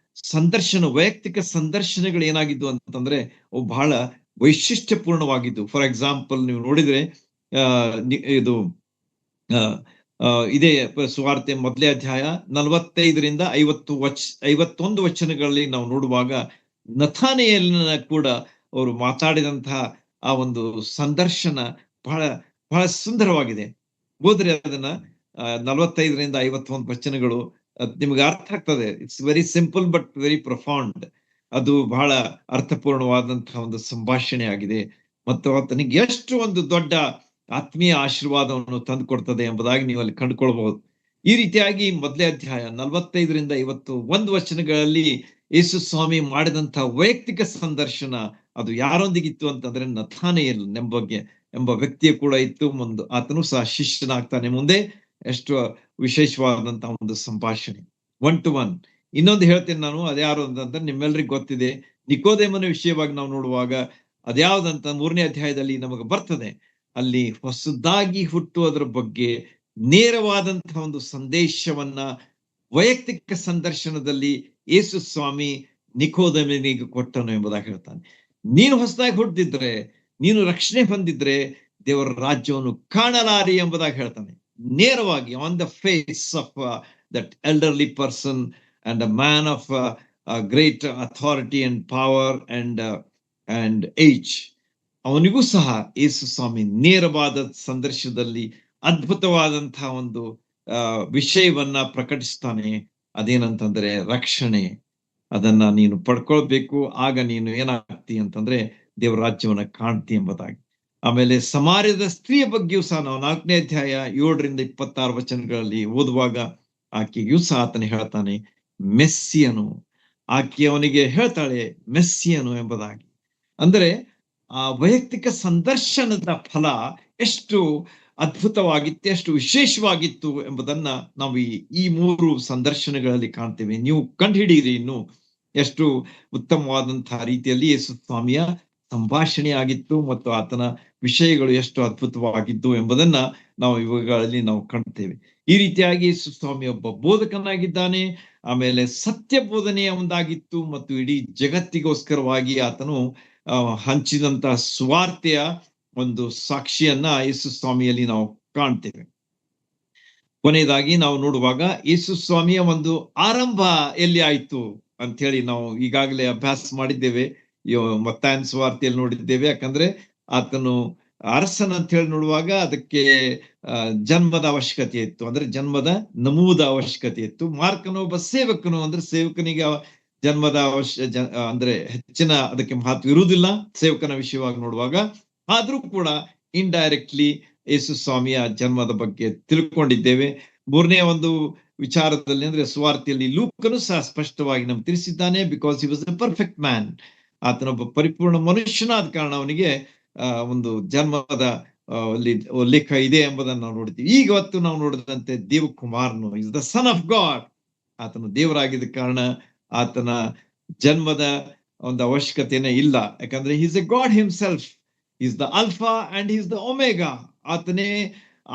ಸಂದರ್ಶನ, ವೈಯಕ್ತಿಕ ಸಂದರ್ಶನಗಳು ಏನಾಗಿದ್ದು ಅಂತಂದ್ರೆ ಅವು ಬಹಳ ವೈಶಿಷ್ಟ್ಯಪೂರ್ಣವಾಗಿದ್ದು. ಫಾರ್ ಎಕ್ಸಾಂಪಲ್ ನೀವು ನೋಡಿದ್ರೆ ಇದು ಇದೇ ಸುವಾರ್ತೆ ಮೊದಲೇ ಅಧ್ಯಾಯ 45ರಿಂದ 51 ವಚನಗಳಲ್ಲಿ ನಾವು ನೋಡುವಾಗ ನಥಾನೆಯೇಲನ ಕೂಡ ಅವರು ಮಾತಾಡಿದಂತಹ ಆ ಒಂದು ಸಂದರ್ಶನ ಬಹಳ ಬಹಳ ಸುಂದರವಾಗಿದೆ. ಹೋದ್ರೆ ಅದನ್ನ 45ರಿಂದ 51 ವಚನಗಳು ನಿಮ್ಗೆ ಅರ್ಥ ಆಗ್ತದೆ. It's very simple but very profound. ಅದು ಬಹಳ ಅರ್ಥಪೂರ್ಣವಾದಂತಹ ಒಂದು ಸಂಭಾಷಣೆ ಆಗಿದೆ ಮತ್ತು ಆತನಿಗೆ ಎಷ್ಟು ಒಂದು ದೊಡ್ಡ ಆತ್ಮೀಯ ಆಶೀರ್ವಾದವನ್ನು ತಂದು ಕೊಡ್ತದೆ ಎಂಬುದಾಗಿ ನೀವು ಅಲ್ಲಿ ಕಂಡುಕೊಳ್ಬಹುದು. ಈ ರೀತಿಯಾಗಿ ಮೊದಲೇ ಅಧ್ಯಾಯ 45ರಿಂದ 51 ವಚನಗಳಲ್ಲಿ ಯೇಸು ಸ್ವಾಮಿ ಮಾಡಿದಂತಹ ವೈಯಕ್ತಿಕ ಸಂದರ್ಶನ ಅದು ಯಾರೊಂದಿಗಿತ್ತು ಅಂತಂದ್ರೆ ನಥಾನೆಯೇಲ್ ಎಂಬ ವ್ಯಕ್ತಿಯ ಕೂಡ ಇತ್ತು. ಆತನು ಸಹ ಶಿಷ್ಯನಾಗ್ತಾನೆ ಮುಂದೆ. ಎಷ್ಟು ವಿಶೇಷವಾದಂತಹ ಒಂದು ಸಂಭಾಷಣೆ, 1-to-1. ಇನ್ನೊಂದು ಹೇಳ್ತೇನೆ ನಾನು, ಅದ್ಯಾರು ಅಂತಂದ್ರೆ ನಿಮ್ಮೆಲ್ರಿಗೂ ಗೊತ್ತಿದೆ. ನಿಕೋದೇಮನ ವಿಷಯವಾಗಿ ನಾವು ನೋಡುವಾಗ ಅದ್ಯಾವ್ದಂತ 3ನೇ ಅಧ್ಯಾಯದಲ್ಲಿ ನಮಗೆ ಬರ್ತದೆ. ಅಲ್ಲಿ ಹೊಸದಾಗಿ ಹುಟ್ಟುವುದರ ಬಗ್ಗೆ ನೇರವಾದಂತಹ ಒಂದು ಸಂದೇಶವನ್ನ ವೈಯಕ್ತಿಕ ಸಂದರ್ಶನದಲ್ಲಿ ಯೇಸು ಸ್ವಾಮಿ ನಿಕೋದೇಮನಿಗೆ ಕೊಟ್ಟನು ಎಂಬುದಾಗಿ ಹೇಳ್ತಾನೆ. ನೀನು ಹೊಸದಾಗಿ ಹುಟ್ಟಿದ್ರೆ, ನೀನು ರಕ್ಷಣೆ ಹೊಂದಿದ್ರೆ ದೇವರ ರಾಜ್ಯವನ್ನು ಕಾಣಲಾರಿ ಎಂಬುದಾಗಿ ಹೇಳ್ತಾನೆ ನೇರವಾಗಿ, on the face of that elderly person and a man of great authority and power and age. ಅವನಿಗೂ ಸಹ ಯೇಸು ಸ್ವಾಮಿ ನೇರವಾದ ಸಂದರ್ಶನದಲ್ಲಿ ಅದ್ಭುತವಾದಂತಹ ಒಂದು ವಿಷಯವನ್ನ ಪ್ರಕಟಿಸ್ತಾನೆ. ಅದೇನಂತಂದ್ರೆ ರಕ್ಷಣೆ. ಅದನ್ನ ನೀನು ಪಡ್ಕೊಳ್ಬೇಕು, ಆಗ ನೀನು ಏನಾಗ್ತಿ ಅಂತಂದ್ರೆ ದೇವರ ರಾಜ್ಯವನ್ನ ಕಾಣ್ತಿ ಎಂಬುದಾಗಿ. ಆಮೇಲೆ ಸಮಾರ್ಯದ ಸ್ತ್ರೀಯ ಬಗ್ಗೆಯೂ ಸಹ ನಾವು 4ನೇ ಅಧ್ಯಾಯ 7ರಿಂದ 26 ವಚನಗಳಲ್ಲಿ ಓದುವಾಗ ಆಕೆಗೂ ಸಹ ಆತನ ಹೇಳ್ತಾನೆ ಮೆಸ್ಸಿಯನು. ಆಕೆ ಅವನಿಗೆ ಹೇಳ್ತಾಳೆ ಮೆಸ್ಸಿಯನು ಎಂಬುದಾಗಿ. ಅಂದ್ರೆ ಆ ವೈಯಕ್ತಿಕ ಸಂದರ್ಶನದ ಫಲ ಎಷ್ಟು ಅದ್ಭುತವಾಗಿತ್ತು, ಎಷ್ಟು ವಿಶೇಷವಾಗಿತ್ತು ಎಂಬುದನ್ನ ನಾವು ಈ 3 ಸಂದರ್ಶನಗಳಲ್ಲಿ ಕಾಣ್ತೇವೆ. ನೀವು ಕಂಡುಹಿಡಿಯಿರಿ ಇನ್ನು ಎಷ್ಟು ಉತ್ತಮವಾದಂತಹ ರೀತಿಯಲ್ಲಿ ಯೇಸು ಸ್ವಾಮಿಯ ಸಂಭಾಷಣೆ ಆಗಿತ್ತು ಮತ್ತು ಆತನ ವಿಷಯಗಳು ಎಷ್ಟು ಅದ್ಭುತವಾಗಿದ್ದು ಎಂಬುದನ್ನ ನಾವು ಇವುಗಳಲ್ಲಿ ನಾವು ಕಾಣ್ತೇವೆ. ಈ ರೀತಿಯಾಗಿ ಯೇಸು ಸ್ವಾಮಿ ಒಬ್ಬ ಬೋಧಕನಾಗಿದ್ದಾನೆ. ಆಮೇಲೆ ಸತ್ಯ ಬೋಧನೆಯ ಒಂದಾಗಿತ್ತು ಮತ್ತು ಇಡೀ ಜಗತ್ತಿಗೋಸ್ಕರವಾಗಿ ಆತನು ಹಂಚಿದಂತಹ ಸುವಾರ್ತೆಯ ಒಂದು ಸಾಕ್ಷಿಯನ್ನ ಯೇಸು ಸ್ವಾಮಿಯಲ್ಲಿ ನಾವು ಕಾಣ್ತೇವೆ. ಕೊನೆಯದಾಗಿ ನಾವು ನೋಡುವಾಗ ಯೇಸು ಸ್ವಾಮಿಯ ಒಂದು ಆರಂಭ ಎಲ್ಲಿ ಆಯ್ತು ಅಂತ ಹೇಳಿ ನಾವು ಈಗಾಗಲೇ ಅಭ್ಯಾಸ ಮಾಡಿದ್ದೇವೆ. ಮತ್ತಾಯನ ಸುವಾರ್ತೆಯಲ್ಲಿ ನೋಡಿದ್ದೇವೆ. ಯಾಕಂದ್ರೆ ಆತನು ಅರಸನ ಅಂತ ಹೇಳಿ ನೋಡುವಾಗ ಅದಕ್ಕೆ ಜನ್ಮದ ಅವಶ್ಯಕತೆ ಇತ್ತು, ಅಂದ್ರೆ ಜನ್ಮದ ನಮೂದ ಅವಶ್ಯಕತೆ ಇತ್ತು. ಮಾರ್ಕನು ಒಬ್ಬ ಸೇವಕನು, ಅಂದ್ರೆ ಸೇವಕನಿಗೆ ಜನ್ಮದ ಅಂದ್ರೆ ಹೆಚ್ಚಿನ ಅದಕ್ಕೆ ಮಹತ್ವ ಇರುವುದಿಲ್ಲ ಸೇವಕನ ವಿಷಯವಾಗಿ ನೋಡುವಾಗ. ಆದ್ರೂ ಕೂಡ ಇಂಡೈರೆಕ್ಟ್ಲಿ ಯೇಸು ಸ್ವಾಮಿಯ ಜನ್ಮದ ಬಗ್ಗೆ ತಿಳ್ಕೊಂಡಿದ್ದೇವೆ. 3ನೇ ಒಂದು ವಿಚಾರದಲ್ಲಿ ಅಂದ್ರೆ ಸುವಾರ್ತೆಯಲ್ಲಿ ಲೂಕನು ಸಹ ಸ್ಪಷ್ಟವಾಗಿ ನಮ್ಗೆ ತಿಳಿಸಿದ್ದಾನೆ. Because he was a perfect man. ಆತನೊಬ್ಬ ಪರಿಪೂರ್ಣ ಮನುಷ್ಯನಾದ ಕಾರಣ ಅವನಿಗೆ ಒಂದು ಜನ್ಮದ ಉಲ್ಲೇಖ ಇದೆ ಎಂಬುದನ್ನು ನಾವು ನೋಡ್ತೀವಿ. ಈಗ ಹೊತ್ತು ನಾವು ನೋಡಿದಂತೆ ದೇವಕುಮಾರನು is the son of God. ಆತನು ದೇವರಾಗಿದ್ದ ಕಾರಣ ಆತನ ಜನ್ಮದ ಒಂದು ಅವಶ್ಯಕತೆನೇ ಇಲ್ಲ. ಯಾಕಂದ್ರೆ is a God himself, is the alpha and is the omega. ಆತನೇ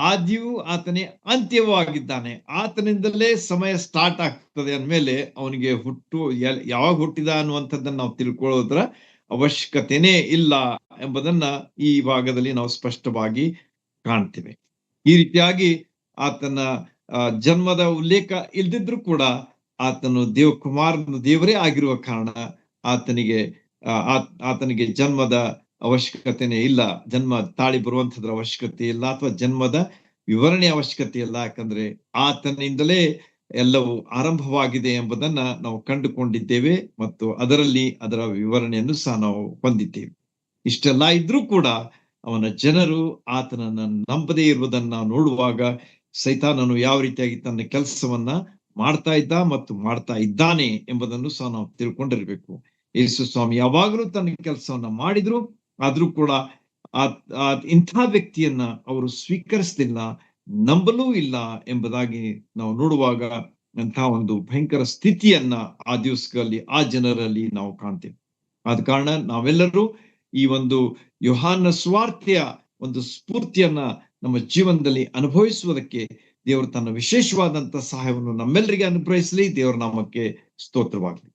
ಆದ್ಯೂ ಆತನೇ ಅಂತ್ಯವೂ ಆಗಿದ್ದಾನೆ. ಆತನಿಂದಲೇ ಸಮಯ ಸ್ಟಾರ್ಟ್ ಆಗ್ತದೆ ಅಂದ್ಮೇಲೆ ಅವನಿಗೆ ಯಾವಾಗ ಹುಟ್ಟಿದ ಅನ್ನುವಂಥದ್ದನ್ನ ನಾವು ತಿಳ್ಕೊಳ್ಳೋದ್ರ ಅವಶ್ಯಕತೆನೇ ಇಲ್ಲ ಎಂಬುದನ್ನ ಈ ಭಾಗದಲ್ಲಿ ನಾವು ಸ್ಪಷ್ಟವಾಗಿ ಕಾಣ್ತೇವೆ. ಈ ರೀತಿಯಾಗಿ ಆತನ ಜನ್ಮದ ಉಲ್ಲೇಖ ಇಲ್ದಿದ್ರು ಕೂಡ ಆತನು ದೇವಕುಮಾರನು ದೇವರೇ ಆಗಿರುವ ಕಾರಣ ಆತನಿಗೆ ಜನ್ಮದ ಅವಶ್ಯಕತೆನೇ ಇಲ್ಲ, ಜನ್ಮ ತಾಳಿ ಬರುವಂತದ್ರ ಅವಶ್ಯಕತೆ ಇಲ್ಲ, ಅಥವಾ ಜನ್ಮದ ವಿವರಣೆ ಅವಶ್ಯಕತೆ ಇಲ್ಲ. ಯಾಕಂದ್ರೆ ಆತನಿಂದಲೇ ಎಲ್ಲವೂ ಆರಂಭವಾಗಿದೆ ಎಂಬುದನ್ನ ನಾವು ಕಂಡುಕೊಂಡಿದ್ದೇವೆ ಮತ್ತು ಅದರಲ್ಲಿ ಅದರ ವಿವರಣೆಯನ್ನು ಸಹ ನಾವು ಹೊಂದಿದ್ದೇವೆ. ಇಷ್ಟೆಲ್ಲ ಇದ್ರೂ ಕೂಡ ಅವನ ಜನರು ಆತನನ್ನ ನಂಬದೇ ಇರುವುದನ್ನ ನಾವು ನೋಡುವಾಗ ಸೈತಾನನು ಯಾವ ರೀತಿಯಾಗಿ ತನ್ನ ಕೆಲಸವನ್ನ ಮಾಡ್ತಾ ಇದ್ದ ಮತ್ತು ಮಾಡ್ತಾ ಇದ್ದಾನೆ ಎಂಬುದನ್ನು ಸಹ ನಾವು ತಿಳ್ಕೊಂಡಿರ್ಬೇಕು. ಯೇಸು ಸ್ವಾಮಿ ಯಾವಾಗಲೂ ತನ್ನ ಕೆಲಸವನ್ನ ಮಾಡಿದ್ರು, ಆದ್ರೂ ಕೂಡ ಇಂಥ ವ್ಯಕ್ತಿಯನ್ನ ಅವರು ಸ್ವೀಕರಿಸಲಿಲ್ಲ, ನಂಬಲೂ ಇಲ್ಲ ಎಂಬುದಾಗಿ ನಾವು ನೋಡುವಾಗ ಅಂತಹ ಒಂದು ಭಯಂಕರ ಸ್ಥಿತಿಯನ್ನ ಆ ದಿವಸಗಳಲ್ಲಿ ಆ ಜನರಲ್ಲಿ ನಾವು ಕಾಣ್ತೇವೆ. ಆದ ಕಾರಣ ನಾವೆಲ್ಲರೂ ಈ ಒಂದು ಯೋಹಾನ ಸುವಾರ್ತೆಯ ಒಂದು ಸ್ಫೂರ್ತಿಯನ್ನ ನಮ್ಮ ಜೀವನದಲ್ಲಿ ಅನುಭವಿಸುವುದಕ್ಕೆ ದೇವರು ತನ್ನ ವಿಶೇಷವಾದಂತಹ ಸಹಾಯವನ್ನು ನಮ್ಮೆಲ್ಲರಿಗೆ ಅನುಗ್ರಹಿಸಲಿ. ದೇವರ ನಾಮಕ್ಕೆ ಸ್ತೋತ್ರವಾಗಲಿ.